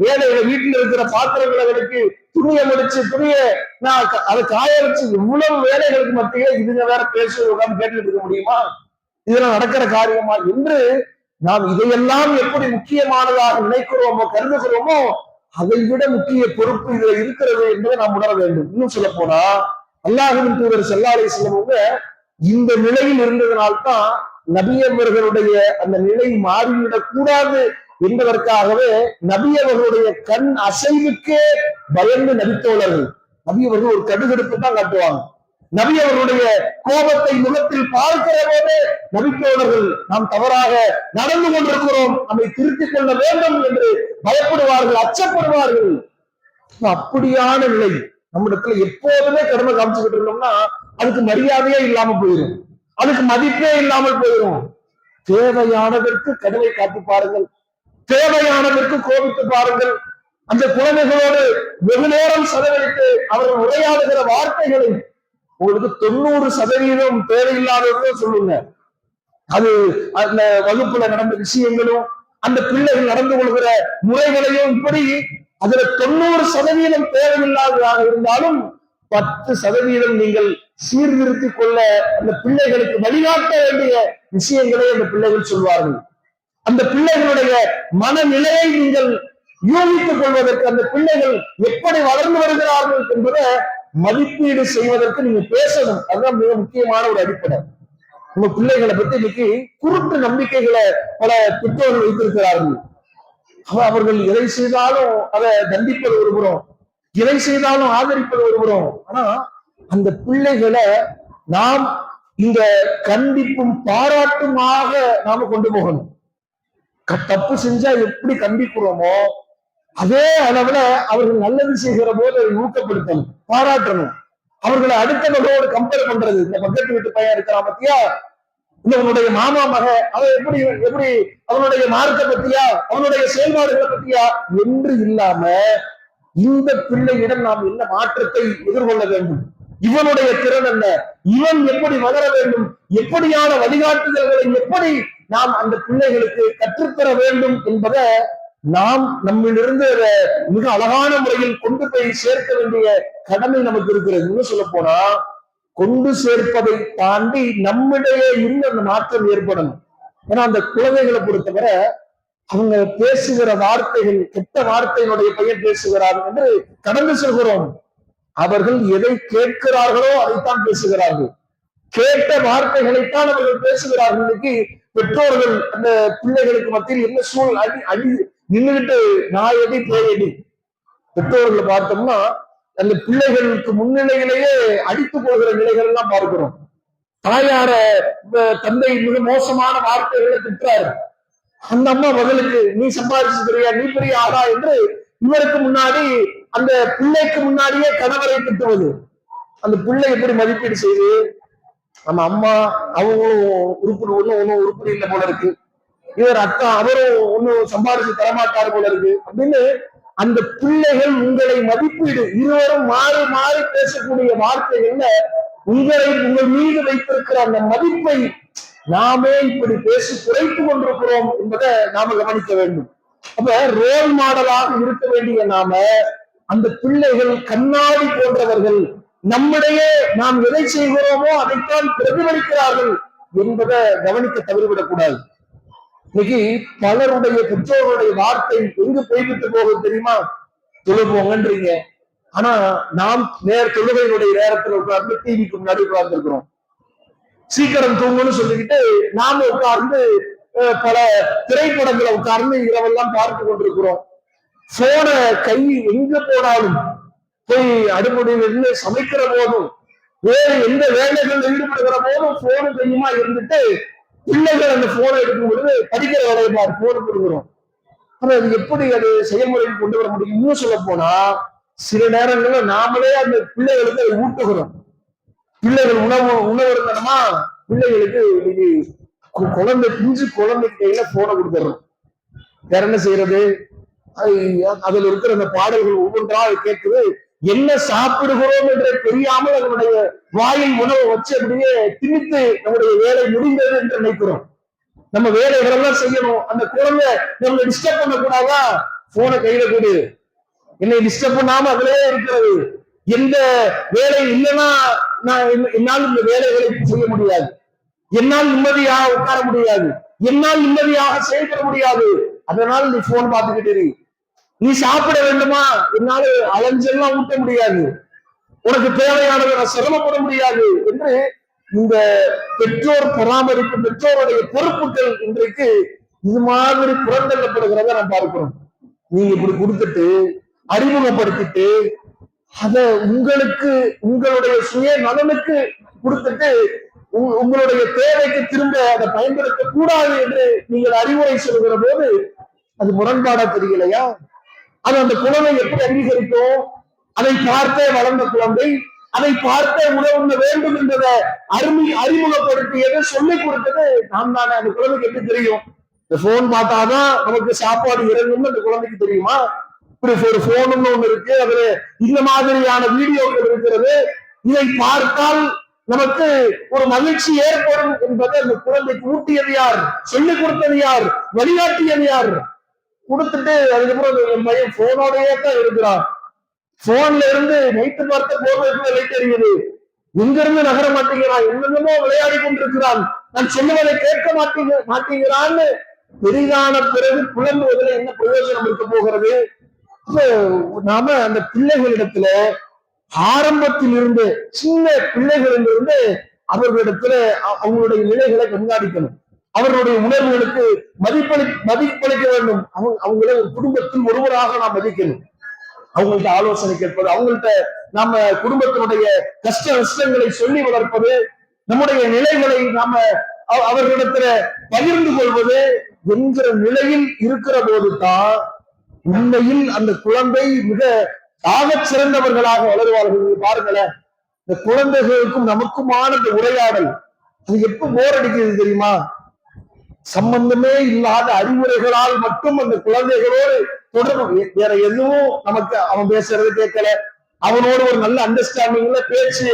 வேலைகளை வீட்டுல இருக்கிற பாத்திரங்களை வடிச்சு துணியை முடிச்சு நான் அதை காய வச்சு எவ்வளவு வேலைகளுக்கு மத்தியே இதுங்க வேற பேசுவது உட்கார்ந்து கேட்டுட்டு இருக்க முடியுமா? இதெல்லாம் நடக்கிற காரியமா என்று நாம் இதையெல்லாம் எப்படி முக்கியமானதாக நினைக்கிறோமோ கருதுகிறோமோ அதை விட முக்கிய பொறுப்பு இதுல இருக்கிறது என்பதை நாம் உணர வேண்டும். இன்னும் சொல்ல போனா அல்லாஹ்வின் தூதர் ஸல்லல்லாஹு அலைஹி வஸல்லம் இந்த நிலையில் இருந்ததனால்தான் நபி அவர்களுடைய அந்த நிலை மாறிவிடக் கூடாது என்பதற்காகவே நபி அவர்களுடைய கண் அசைவுக்கே பயந்து நபித்தோழர்கள் நபி அவர்கள் ஒரு கடுகடுப்பு தான் காட்டுவாங்க. நபி அவர்களுடைய கோபத்தை முகத்தில் பார்க்கிற போதே நபித்தோழர்கள் நாம் தவறாக நடந்து கொண்டிருக்கிறோம், நம்மை திருத்திக் கொள்ள வேண்டும் என்று பயப்படுவார்கள், அச்சப்படுவார்கள். அப்படியான நிலை நம்மிடத்துல எப்போதுமே கடமை காமிச்சுக்கிட்டு இருந்தோம்னா அதுக்கு மரியாதையே இல்லாம போயிடும், அதுக்கு மதிப்பே இல்லாமல் போயிடும். தேவையானதற்கு கடமை காட்டி பாருங்கள், தேவையானதற்கு கோபித்து பாருங்கள். அந்த குழந்தைகளோடு வெகு நேரம் செலவழித்து அவர்கள் உரையாடுகிற வார்த்தைகளை உங்களுக்கு 90% தேவையில்லாததை சொல்லுங்க. அது அந்த வகுப்புல நடந்த விஷயங்களும் அந்த பிள்ளைகள் நடந்து கொள்கிற முறைகளையும் இப்படி அதுல 90% தேவையில்லாததாக இருந்தாலும் 10% நீங்கள் சீர்திருத்திக் கொள்ள அந்த பிள்ளைகளுக்கு வழிகாட்ட வேண்டிய விஷயங்களை அந்த பிள்ளைகள் சொல்வார்கள். அந்த பிள்ளைகளுடைய மனநிலையை நீங்கள் யூகித்துக் கொள்வதற்கு, அந்த பிள்ளைகள் எப்படி வளர்ந்து வருகிறார்கள் என்பதை மதிப்பீடு செய்வதற்கு நீங்க பேசணும். அதுதான் மிக முக்கியமான ஒரு அடிப்படை. உங்க பிள்ளைகளை பத்தி இன்னைக்கு குருட்டு நம்பிக்கைகளை பல பெற்றோர்கள் வைத்திருக்கிறார்கள். அவர்கள் எதை செய்தாலும் அதை தண்டிப்பது ஒருபுறம், எதை செய்தாலும் ஆதரிப்பது ஒருபுறம். ஆனா அந்த பிள்ளைகளை நாம் இந்த கண்டிப்பும் பாராட்டுமாக நாம கொண்டு போகணும். தப்பு செஞ்சா எப்படி கண்டிக்கிறோமோ அதே அளவுல அவர்கள் நல்லது செய்கிற போது அதை ஊக்கப்படுத்தணும், பாராட்டணும். அவர்களை அடுத்தவர்களோடு கம்பேர் பண்றது, இந்த பக்கத்து வீட்டு பையன் இருக்கிறான் பத்தியா, இந்த அவனுடைய மாமா மக அவன் எப்படி அவனுடைய மார்க்க பத்தியா, அவனுடைய செயல்பாடுகளை பத்தியா என்று இல்லாம இந்த பிள்ளையிடம் நாம் என்ன மாற்றத்தை எதிர்கொள்ள வேண்டும், இவனுடைய திறன் என்ன, இவன் எப்படி வளர வேண்டும், எப்படியான வழிகாட்டுதல்களை எப்படி நாம் அந்த பிள்ளைகளுக்கு கற்றுத்தர வேண்டும் என்பதை நாம் நம்மிலிருந்து மிக அழகான முறையில் கொண்டு போய் சேர்க்க வேண்டிய கடமை நமக்கு இருக்கிறது. இன்னும் சொல்ல போனா கொண்டு சேர்ப்பதை தாண்டி நம்மிடையே இருந்து அந்த மாற்றம் ஏற்படணும். ஏன்னா அந்த குழந்தைகளை பொறுத்தவரை அவங்க பேசுகிற வார்த்தைகள் கெட்ட வார்த்தையினுடைய பெயர் பேசுகிறார்கள் என்று கடந்து செல்கிறோம். அவர்கள் எதை கேட்கிறார்களோ அதைத்தான் பேசுகிறார்கள். கேட்ட வார்த்தைகளைத்தான் அவர்கள் பேசுகிறார்கள். இன்னைக்கு பெற்றோர்கள் அந்த பிள்ளைகளுக்கு மத்தியில் என்ன சூழல் அடி நின்றுகிட்டு நாயடி பேயடி. பெற்றோர்களை பார்த்தோம்னா அந்த பிள்ளைகளுக்கு முன்னிலையிலேயே அடித்து போகிற நிலைகள் எல்லாம் பார்க்கிறோம். தாயார தந்தை மிக மோசமான வார்த்தைகளை திட்டுறாரு. அந்த அம்மா மகளுக்கு நீ சம்பாதிச்சு தெரியா, நீ பெரிய ஆளா என்று இவருக்கு முன்னாடி அந்த பிள்ளைக்கு முன்னாடியே கணவரை திட்டுவது. அந்த பிள்ளை எப்படி மதிப்பீடு செய்து நம்ம அம்மா அவங்களும் உருப்படி ஒன்னும் உருப்படி இல்லை போல இருக்கு, இவர் அக்கா அவரும் ஒன்னும் சம்பாதிச்சு தரமாட்டாரு போல இருக்கு அப்படின்னு அந்த பிள்ளைகள் உங்களை மதிப்பீடு இருவரும் மாறி மாறி பேசக்கூடிய வார்த்தைகள்ல உங்கள் மீது வைத்திருக்கிற அந்த மதிப்பை நாமே இப்படி பேசி குறைத்து கொண்டிருக்கிறோம் என்பதை நாம கவனிக்க வேண்டும். அப்ப ரோல் மாடலாக இருக்க வேண்டிய நாம அந்த பிள்ளைகள் கண்ணாடி போன்றவர்கள், நம்முடைய நாம் எதை செய்கிறோமோ அதைத்தான் பிரதிபலிக்கிறார்கள் என்பதை கவனிக்க தவறிவிடக் கூடாது. இன்னைக்கு பலருடைய பெற்றோருடைய வார்த்தை எங்கு போய்விட்டு போகுது தெரியுமா? தொழுவோங்கன்றீங்க, ஆனா நாம் தொழுகையினுடைய நேரத்துல உட்கார்ந்து டிவிக்கு முன்னாடி உட்கார்ந்து இருக்கிறோம். சீக்கிரம் தூங்குன்னு சொல்லிக்கிட்டு நாம உட்கார்ந்து பல திரைப்படங்களை உட்கார்ந்து இரவெல்லாம் பார்த்து கொண்டிருக்கிறோம். போன கை எங்க போனாலும் போய் அடுப்படியில் இருந்து சமைக்கிற போதும் வேறு எந்த வேலைகள் ஈடுபடுகிற போதும் போன கையுமா இருந்துட்டு பிள்ளைகள் அந்த போனை எடுக்கும் பொழுது படிக்கிற வேலையை பாரு போன கொடுக்கிறோம். ஆனா அது எப்படி அது செயல்முறையில் கொண்டு வர முடியும்? இன்னும் சொல்ல போனா சில நேரங்கள்ல நாமளே அந்த பிள்ளைகளுக்கு அதை ஊட்டுகிறோம். பிள்ளைகள் உணவு இருந்தனமா பிள்ளைகளுக்கு இன்னைக்கு பிஞ்சு குழந்தை கையில போனை கொடுத்துறோம். வேற என்ன செய்யறது? அதுல இருக்கிற அந்த பாடல்கள் ஒவ்வொன்றா கேட்குது. என்ன சாப்பிடுகிறோம் என்று தெரியாமல் அதனுடைய வாயில் உணவை வச்சு அப்படியே திணித்து நம்முடைய வேலை முடிந்தது என்று நினைக்கிறோம். நம்ம வேலைகள் எல்லாம் செய்யணும். அந்த குழந்தை நம்மளை டிஸ்டர்ப் பண்ணக்கூடாதா? போனை கையில கொடு, என்னை டிஸ்டர்ப் பண்ணாம அதிலே இருக்கிறது. எந்த வேலை இல்லைன்னா என்னால் இந்த வேலைகளை செய்ய முடியாது, என்னால் நிம்மதியாக உட்கார முடியாது, என்னால் நிம்மதியாக செயல்பட முடியாது. அதனால நீ போன் பார்த்துக்கிட்டு நீ சாப்பிட வேண்டுமா, என்னால அலைஞ்செல்லாம் ஊட்ட முடியாது, உனக்கு தேவையானதை நான் சிரமப்பட முடியாது என்று இந்த பெற்றோர் பராமரிப்பு பெற்றோருடைய பொறுப்புகள் இன்றைக்கு இது மாதிரி புறந்தள்ளப்படுகிறத நாம் பார்க்கிறோம். நீங்க இப்படி கொடுத்துட்டு அறிமுகப்படுத்திட்டு அதை உங்களுக்கு உங்களுடைய சுய நலனுக்கு கொடுத்துட்டு உங்களுடைய தேவைக்கு திரும்ப அதை பயன்படுத்த கூடாது என்று நீங்கள் அறிவுரை சொல்கிற போது அது முரண்பாடா தெரியலையா? அது அந்த குழந்தை எப்படி அங்கீகரிக்கும்? அதை பார்த்தே வளர்ந்த குழந்தை, அதை பார்த்தே உணவுண்ண வேண்டும் என்பதை அறிமுகப்படுத்தியது, சொல்லிக் கொடுத்தது நாம் தானே. அந்த குழந்தைக்கு எப்படி தெரியும்? இந்த போன் பார்த்தாதான் நமக்கு சாப்பாடு இறங்கும்னு அந்த குழந்தைக்கு தெரியுமா? இப்படி ஒரு போன் ஒண்ணு இருக்கு, அதுல இந்த மாதிரியான வீடியோக்கள் இருக்கிறது, இதை பார்த்தால் நமக்கு ஒரு மகிழ்ச்சி ஏற்படும் என்பதை அந்த குழந்தைக்கு ஊட்டியது யார்? சொல்லிக் கொடுத்தது யார்? வழிகாட்டியது யார்? கொடுத்துட்டு அதுக்கப்புறம் என் பையன் போனோடையே தான் இருக்கிறான். போன்ல இருந்து நைட்டு பார்த்த போர்வதற்கு லைட் எறியுது, எங்க இருந்து நகர மாட்டேங்கிறான், என்னென்னமோ விளையாடி கொண்டிருக்கிறான், நான் சொல்லுவதை கேட்க மாட்டேங்கிறான்னு பெரிதான பிறகு புலம்புவதில் என்ன பிரயோஜனம் இருக்க போகிறது? நாம அந்த பிள்ளைகளிடத்துல ஆரம்பத்தில் இருந்து சின்ன பிள்ளைகளிலிருந்து அவர்களிடத்துல அவங்களுடைய நிலைகளை கண்காணிக்கணும். அவர்களுடைய உணர்வுகளுக்கு மதிப்பளிக்க வேண்டும். அவங்கள ஒரு குடும்பத்தில் ஒருவராக நாம் மதிக்கணும். அவங்கள்ட்ட ஆலோசனை கேட்பது, அவங்கள்ட்ட நாம குடும்பத்தினுடைய கஷ்ட நஷ்டங்களை சொல்லி வளர்ப்பது, நம்முடைய நிலைகளை நாம அவர்களிடத்துல பகிர்ந்து கொள்வது என்கிற நிலையில் இருக்கிற போதுதான் உண்மையில் அந்த குழந்தை மிக ஆக சிறந்தவர்களாக வளருவார்கள். பாருங்களேன், இந்த குழந்தைகளுக்கும் நமக்குமான இந்த உரையாடல் அது எப்ப போர் அடிக்கிறது தெரியுமா? சம்பந்தமே இல்லாத அறிவுரைகளால் மட்டும் அந்த குழந்தைகளோடு தொடர்பு, வேற எதுவும் நமக்கு அவன் பேசுறது கேட்கல, அவனோடு ஒரு நல்ல அண்டர்ஸ்டாண்டிங்ல பேச்சு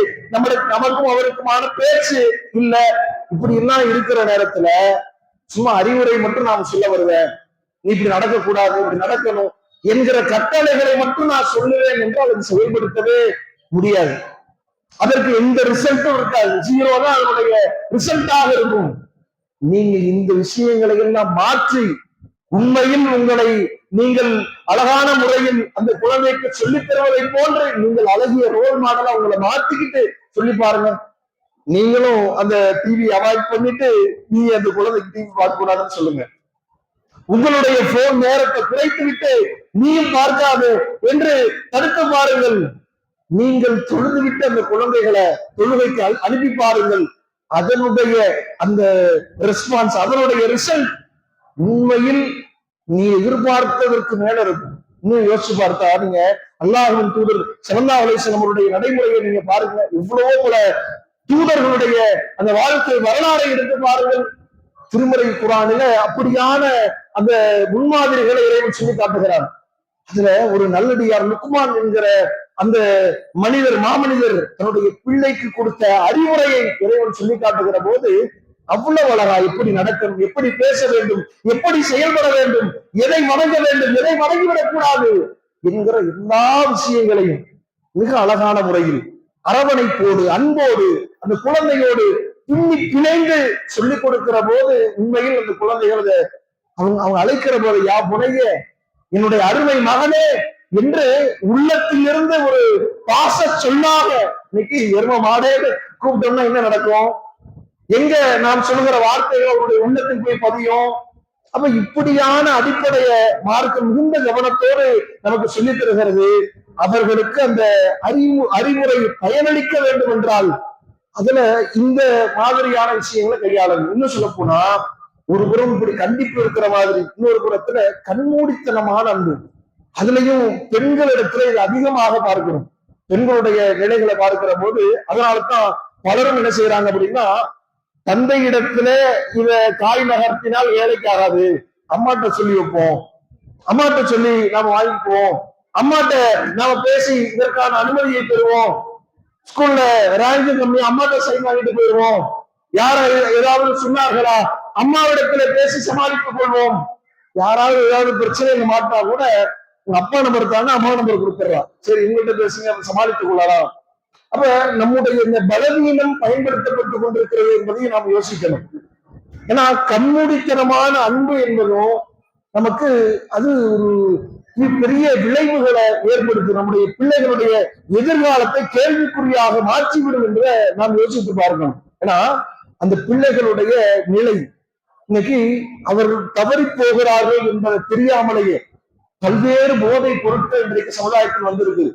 நமக்கும் அவருக்குமான பேச்சு இல்ல. இப்படி எல்லாம் இருக்கிற நேரத்துல சும்மா அறிவுரை மட்டும் நாம சொல்ல வருவேன், நீ இப்படி நடக்கக்கூடாது, இப்படி நடக்கணும் என்கிற கட்டளைகளை மட்டும் நான் சொல்லுவேன் என்று அதை செயல்படுத்தவே முடியாது. அதற்கு எந்த ரிசல்ட்டும் இருக்காது, ஜீரோ தான் அதனுடைய ரிசல்ட்டாக இருக்கும். நீங்க இந்த விஷயங்களை எல்லாம் மாற்றி உண்மையில் உங்களை நீங்கள் அழகான முறையில் அந்த குழந்தைக்கு சொல்லித் தருவதை போன்று நீங்கள் அழகிய ரோல் மாடலா உங்களை மாத்திக்கிட்டு சொல்லி பாருங்க. நீங்களும் அந்த டிவி அவாய்ட் பண்ணிட்டு நீ அந்த குழந்தைக்கு டிவி பார்க்க கூடாதுன்னு சொல்லுங்க. உங்களுடைய போன் நேரத்தை குறைத்து விட்டு நீயும் பார்க்காது என்று தடுத்து பாருங்கள். நீங்கள் தொழுது விட்டு அந்த குழந்தைகளை தொழுகைக்கு அனுப்பி பாருங்கள். அதனுடைய அந்த ரெஸ்பான்ஸ், அதனுடைய ரிசல்ட் உண்மையில் நீ எதிர்பார்த்ததற்கு மேல இருக்கும். இன்னும் யோசிச்சு பார்த்தா நீங்க அல்லாஹ்வின் தூதர் ஸல்லல்லாஹு அலைஹி வஸல்லம் அவருடைய நடைமுறையை நீங்க பாருங்க. இவ்வளவோ பல தூதர்களுடைய அந்த வாழ்க்கை வரலாறை எடுத்து பாருங்கள். திருமறை குர்ஆனில அப்படியான அந்த முன்மாதிரிகளை இறைவன் சொல்லி காட்டுகிறார். அதுல ஒரு நல்லடியார் லுக்மான் என்கிற அந்த மனிதர், மாமனிதர் தன்னுடைய பிள்ளைக்கு கொடுத்த அறிவுரையை இறைவன் சொல்லி காட்டுகிற போது அவ்வளவு அழகா எப்படி நடக்கணும், எப்படி பேச வேண்டும், எப்படி செயல்பட வேண்டும், எதை வணங்க வேண்டும், எதை வணங்கிவிடக் கூடாது என்கிற எல்லா விஷயங்களையும் மிக அழகான முறையில் அரவணைப்போடு அன்போடு அந்த குழந்தையோடு பின்னி பிணைந்து சொல்லிக் கொடுக்கிற போது உண்மையில் அந்த குழந்தைகள் அவங்க அழைக்கிற போது யா புனைய என்னுடைய அருமை மகனே என்று உள்ளத்திலிருந்து ஒரு பாச சொல்லாக இன்னைக்கு எரும மாடே கூப்பிட்டோம்னா என்ன நடக்கும்? எங்க நாம் சொல்லுகிற வார்த்தைகள் அவருடைய உள்ளத்துக்கு போய் பதியும். அப்ப இப்படியான அடிப்படைய மார்க்க மிகுந்த கவனத்தோடு நமக்கு சொல்லித் தருகிறது. அவர்களுக்கு அந்த அறிவுரை பயனளிக்க வேண்டும் என்றால் அதுல இந்த மாதிரியான விஷயங்களை கையாளணும். இன்னும் சொல்ல போனா ஒரு புறம் இப்படி கண்டிப்பு இருக்கிற மாதிரி, இன்னொரு புறத்துல கண்மூடித்தனமான அன்பு. அதுலயும் பெண்களிடத்துல இது அதிகமாக பார்க்கிறோம். பெண்களுடைய நிலைகளை பார்க்கிற போது அதனால்தான் பலரும் என்ன செய்யறாங்க அப்படின்னா, தந்தை இடத்துல இத காய் நகர்த்தினால் வேலைக்கு ஆகாது, அம்மாட்ட சொல்லி வைப்போம், அம்மாட்ட சொல்லி நாம வாங்கிக்குவோம், அம்மாட்ட நாம பேசி இதற்கான அனுமதியை பெறுவோம், ஸ்கூல்ல ரேங்க் கம்மி அம்மாட்ட சைன் வாங்கிட்டு போயிடுவோம், யார ஏதாவது சொன்னார்களா அம்மாவிடத்துல பேசி சமாளித்துக் கொள்வோம், யாராவது ஏதாவது பிரச்சனைகள் மாட்டா கூட உங்க அப்பா நம்பர் தாங்க அம்மா நம்பர் கொடுத்துடலாம், சரி உங்கள்கிட்ட பேசுங்க சமாளித்துக் கொள்ளலாம். அப்ப நம்முடைய இந்த பலவீனம் பயன்படுத்தப்பட்டுக் கொண்டிருக்கிறது என்பதையும் நாம் யோசிக்கணும். ஏன்னா கண்மூடித்தனமான அன்பு என்பதும் நமக்கு அது ஒரு பெரிய விளைவுகளை ஏற்படுத்தும். நம்முடைய பிள்ளைகளுடைய எதிர்காலத்தை கேள்விக்குறியாக மாற்றிவிடும் என்று நாம் யோசித்து பார்க்கணும். ஏன்னா அந்த பிள்ளைகளுடைய நிலை இன்னைக்கு அவர்கள் தவறி போகிறார்கள் என்பதை தெரியாமலேயே பல்வேறு போதை பொருட்கள் இன்றைக்கு சமுதாயத்தில் வந்திருக்கு.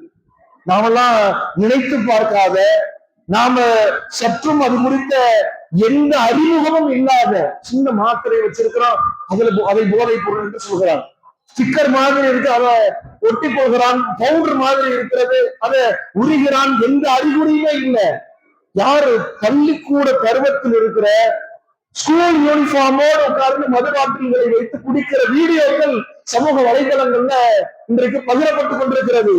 நாமெல்லாம் நினைத்து பார்க்காத, நாம சற்றும் அது குறித்த எந்த அறிமுகமும் இல்லாத சின்ன மாத்திரை வச்சிருக்கிறோம், அதை போதை பொருள் என்று சொல்கிறான். ஸ்டிக்கர் மாதிரி இருக்கு, அதை ஒட்டி போகிறான். பவுடர் மாதிரி இருக்கிறது, அதை உரிகிறான். எந்த அறிகுறியுமே இல்லை. யாரு பள்ளிக்கூட பருவத்தில் இருக்கிற ஸ்கூல் யூனிஃபார்மோடு உட்கார்ந்து மதுபாட்டில்களை வைத்து குடிக்கிற வீடியோக்கள் சமூக வலைதளங்கள்ல இன்றைக்கு பகிரப்பட்டுக் கொண்டிருக்கிறது.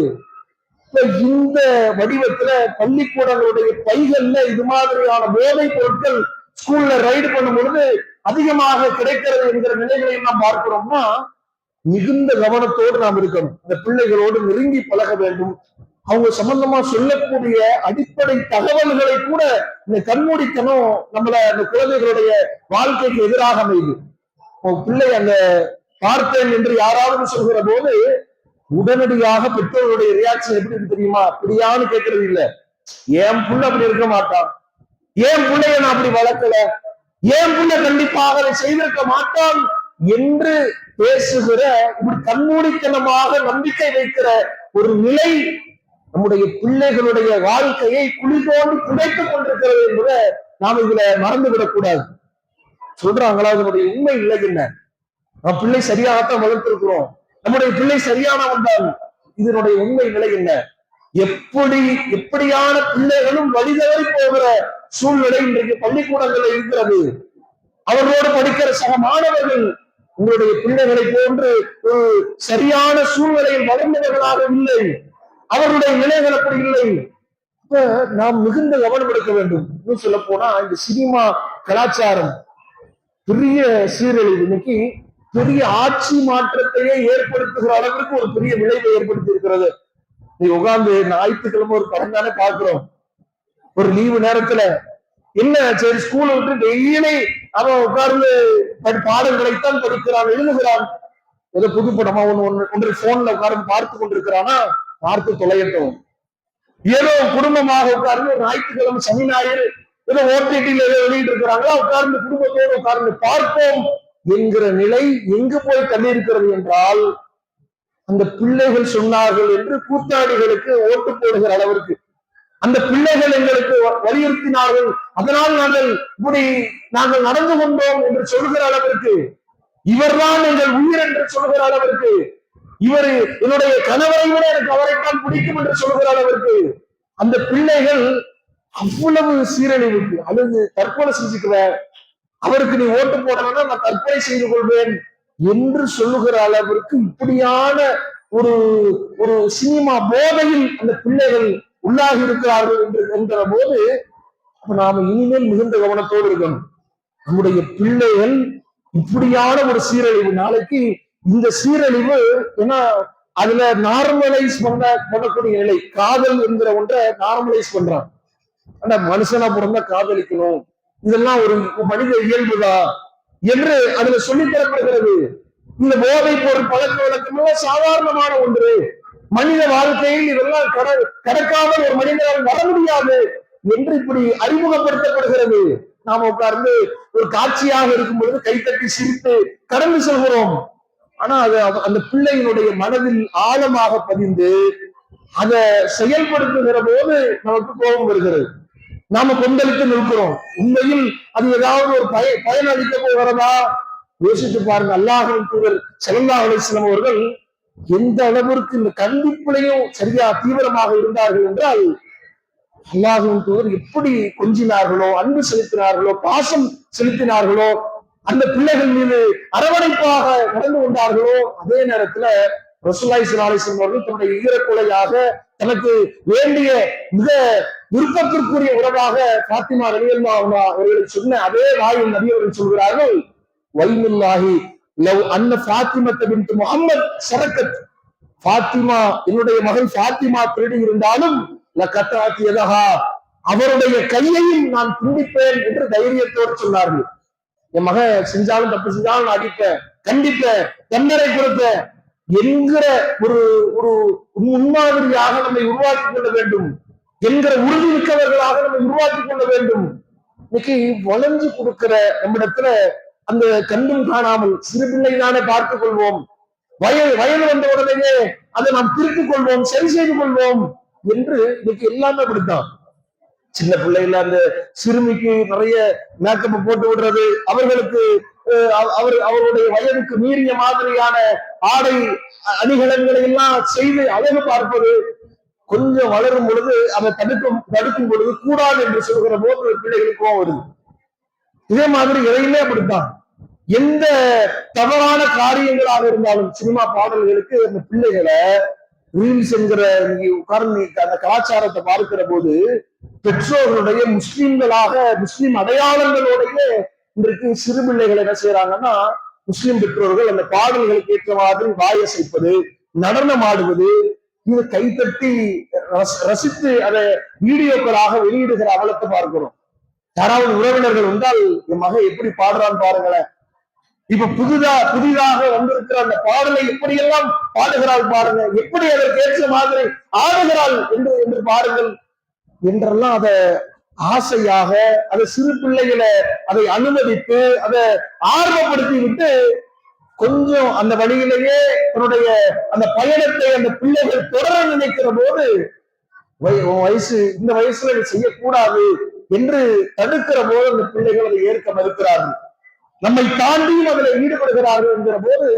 இந்த வடிவத்துல பள்ளிக்கூடங்களுடைய பைகள்ல இது மாதிரியான போதை பொருட்கள் ஸ்கூல்ல ரைடு பண்ணும் பொழுது அதிகமாக கிடைக்கிறது என்கிற நிலைகளை நாம் பார்க்கிறோம்னா மிகுந்த கவனத்தோடு நாம் இருக்கணும். இந்த பிள்ளைகளோடு நெருங்கி பழக வேண்டும். அவங்க சம்பந்தமா சொல்லக்கூடிய அடிப்படை தகவல்களை கூட இந்த கண்மூடித்தனம் நம்மள அந்த குழந்தைகளுடைய வாழ்க்கைக்கு எதிராக அமைது. பிள்ளை அந்த பார்த்தேன் என்று யாராவது சொல்கிற போது உடனடியாக பெற்றோருடைய ரியாக்ஷன் எப்படி இருக்கு தெரியுமா? அப்படியான்னு கேட்கறது இல்ல. என் புள்ள அப்படி இருக்க மாட்டான், ஏன் பிள்ளைய நான் அப்படி வளர்க்கல, ஏன் புள்ள கண்டிப்பாக அதை செய்திருக்க மாட்டான் என்று பேசுகிற இப்படி கண்மூடித்தனமாக நம்பிக்கை வைக்கிற ஒரு நிலை நம்முடைய பிள்ளைகளுடைய வாழ்க்கையை குழி தோண்டி புதைத்துக் கொண்டிருக்கிறது என்பதை நாம் இதுல மறந்துவிடக் கூடாது. சொல்றாங்களா அதனுடைய உண்மை இல்லை என்ன? நம்ம பிள்ளை சரியாகத்தான் வளர்த்திருக்கிறோம், நம்முடைய பிள்ளை சரியானவன் தான். இதனுடைய உண்மை நிலை என்ன? எப்படியான பிள்ளைகளும் வழிதவறி போகிற சூழ்நிலை இன்றைக்கு பள்ளிக்கூடங்களில் இருக்கிறது. அவர்களோடு படிக்கிற சக மாணவர்கள் உங்களுடைய பிள்ளைகளை போன்று ஒரு சரியான சூழ்நிலையில் வளர்ந்தவர்களாக இல்லை. அவர்களுடைய நிலைகள் அப்படி இல்லை. அப்ப நாம் மிகுந்த கவனம் எடுக்க வேண்டும். இன்னும் சொல்ல போனா இந்த சினிமா கலாச்சாரம் பெரிய சீரழிவு, இன்னைக்கு பெரிய ஆட்சி மாற்றத்தையே ஏற்படுத்துகிற அளவிற்கு ஒரு பெரிய விளைவை ஏற்படுத்தி இருக்கிறது. நீ உட்கார்ந்து ஞாயிற்றுக்கிழமை ஒரு படம் தானே பார்க்கிறோம், ஒரு லீவு நேரத்துல என்ன சரி ஸ்கூலை விட்டு டெய்லி அவன் உட்கார்ந்து பாடங்களைத்தான் படிக்கிறான், எழுதுகிறான். ஏதோ புதுப்படமா ஒன்று போன்ல உட்கார்ந்து பார்த்து கொண்டிருக்கிறானா, பார்த்து தொலையட்டும். ஏதோ குடும்பமாக உட்கார்ந்து ஒரு ஞாயிற்றுக்கிழமை சனி ஞாயிறு ஏதோ ஓடிடியில் ஏதோ வெளியிட்டு இருக்கிறாங்களா, உட்கார்ந்து குடும்பத்தோடு உட்கார்ந்து பார்ப்போம் என்கிற நிலை எங்கு போய் தள்ளியிருக்கிறது என்றால், அந்த பிள்ளைகள் சொன்னார்கள் என்று கூத்தாடிகளுக்கு ஓட்டு போடுகிற அளவிற்கு, அந்த பிள்ளைகள் எங்களுக்கு வலியுறுத்தினார்கள், அதனால் நாங்கள் நடந்து கொண்டோம் என்று சொல்கிற அளவிற்கு, இவர்தான் எங்கள் உயிர் என்று சொல்கிற அளவிற்கு, இவர் என்னுடைய கணவரை விட எனக்கு அவரைத்தான் பிடிக்கும் என்று சொல்கிற அளவிற்கு அந்த பிள்ளைகள் அவ்வளவு சீரழிவுக்கு அல்லது தற்கொலை செஞ்சுக்கிற, அவருக்கு நீ ஓட்டு போடணும்னா நான் தற்கொலை செய்து கொள்வேன் என்று சொல்லுகிற அளவிற்கு இப்படியான ஒரு ஒரு சினிமா போதையில் அந்த பிள்ளைகள் உள்ளாகி இருக்கிறார்கள் என்று என்கிற போது நாம இனிமேல் மிகுந்த கவனத்தோடு இருக்கணும். நம்முடைய பிள்ளைகள் இப்படியான ஒரு சீரழிவு, நாளைக்கு இந்த சீரழிவு ஏன்னா அதுல நார்மலைஸ் பண்ணக்கூடிய நிலை, காதல் என்கிற ஒன்றை நார்மலைஸ் பண்றான். ஆனா மனுஷனா பிறந்தா காதலிக்கணும், இதெல்லாம் ஒரு மனித இயல்புதான் என்று அதுல சொல்லித் தரப்படுகிறது. இந்த போதை பொருள் பழக்க வழக்கம் சாதாரணமான ஒன்று, மனித வாழ்க்கையில் இதெல்லாம் கடக்காமல் ஒரு மனிதனால் வர முடியாது என்று இப்படி அறிமுகப்படுத்தப்படுகிறது. நாம உட்கார்ந்து ஒரு காட்சியாக இருக்கும் பொழுது கைத்தட்டி சிரித்து கடந்து செல்கிறோம். ஆனா அது அந்த பிள்ளையினுடைய மனதில் ஆழமாக பதிந்து அதை செயல்படுத்துகிற போது நமக்கு கோபம் வருகிறது, நாம கொந்தளித்து நிற்கிறோம். உண்மையில் அது ஏதாவது ஒரு பயன் அளிக்க போகிறதா யோசித்து பாருங்க. அல்லாஹ்வின் தூதர் ஸல்லல்லாஹு அலைஹி வஸல்லம் அவர்கள் எந்த அளவிற்கு இந்த கண்டிப்புலையும் சரியா தீவிரமாக இருந்தார்கள் என்றால், அல்லாஹ்வின் தூதர் எப்படி கொஞ்சினார்களோ, அன்பு செலுத்தினார்களோ, பாசம் செலுத்தினார்களோ, அந்த பிள்ளைகள் மீது அரவணைப்பாக நடந்து கொண்டார்களோ, அதே நேரத்துல ரசூலுல்லாஹி ஸல்லல்லாஹு அலைஹி வஸல்லம் அவர்கள் தன்னுடைய ஈரக்கொலையாக தனக்கு வேண்டிய மிக விருப்பத்திற்குரிய உறவாக ஃபாத்திமா ரலியல்லாஹு அன்ஹா அவர்களை சொன்ன அதே வாயில் நபி அவர்கள் சொல்கிறார்கள், வைமுல்லாஹி லவ் அன்ன ஃபாத்திமத்த பின்த் முஹம்மத் சரக்கத், ஃபாத்திமா என்னுடைய மகள் ஃபாத்திமா திருடி இருந்தாலும் லகத்அத் யதஹா, அவருடைய கையையும் நான் துண்டிப்பேன் என்று தைரியத்தோடு சொன்னார்கள். என் மகன் செஞ்சாலும் தப்பு செஞ்சாலும் நான் அடிப்பேன், கண்டிப்பேன், தண்டனை கொடுப்பேன் என்கிற ஒரு ஒரு முன்மாதிரியாக நம்மை உருவாக்கி கொள்ள வேண்டும் என்கிற உறுதி மிக்கவர்களாக நம்மை உருவாக்கி கொள்ள வேண்டும். இன்னைக்கு வளைஞ்சு கொடுக்கிற நம்மிடத்துல அந்த கண்டும் காணாமல் சிறு பிள்ளை தானே பார்த்துக் கொள்வோம், வயது வந்த உடனேயே அதை நாம் திருத்திக் கொள்வோம், சரி செய்து கொள்வோம் என்று இன்னைக்கு எல்லாமே அப்படித்தான். சின்ன பிள்ளைல அந்த சிறுமிக்கு நிறைய மேக்கப் போட்டு விடுறது, அவர்களுக்கு அவருடைய வயதுக்கு மீறிய மாதிரியான ஆடை அணிகலன்களை எல்லாம் செய்து அழகு பார்ப்பது, கொஞ்சம் வளரும் பொழுது அதை தடுக்கும் பொழுது கூடாது என்று சொல்கிற போது பிள்ளைகளுக்கும் வருது. இதே மாதிரி எதையுமே அப்படித்தான். எந்த தவறான காரியங்களாக இருந்தாலும் சினிமா பாடல்களுக்கு அந்த பிள்ளைகளை ரீல்ஸ் என்கிற உட்கார்ந்து அந்த கலாச்சாரத்தை பார்க்கிற போது பெற்றோர்களுடைய முஸ்லிம் அடையாளங்களோடைய இன்றைக்கு சிறு பிள்ளைகள் என்ன செய்யறாங்கன்னா, முஸ்லிம் பெற்றோர்கள் அந்த பாடல்களுக்கு ஏற்ற மாதிரி வாயசைப்பது, நடனம் ஆடுவது, இது கைத்தட்டி ரசித்து அதை வீடியோக்களாக வெளியிடுகிற அவலத்தை பார்க்கிறோம். யாராவது உறவினர்கள் வந்தால் என் மகன் எப்படி பாடுறான்னு பாருங்களேன், இப்ப புதிதாக வந்திருக்கிற அந்த பாடலை எப்படியெல்லாம் பாடுகிறாள் பாருங்க, எப்படி அதற்கு ஏற்ற மாதிரி ஆடுகிறாள் என்று பாருங்கள் என்றெல்லாம் அதை ஆசையாக அதை சிறு பிள்ளைகளை அதை அனுமதித்து அதை ஆர்வப்படுத்தி விட்டு கொஞ்சம் அந்த வழியிலேயே தன்னுடைய அந்த பயணத்தை அந்த பிள்ளைகள் தொடர நினைக்கிற போது வயசு இந்த வயசுல இதை செய்யக்கூடாது என்று தடுக்கிற போது அந்த பிள்ளைகள் அதை ஏற்க மறுக்கிறார்கள், நம்மை தாண்டியும் அதில் ஈடுபடுகிறார்கள் என்கிற போது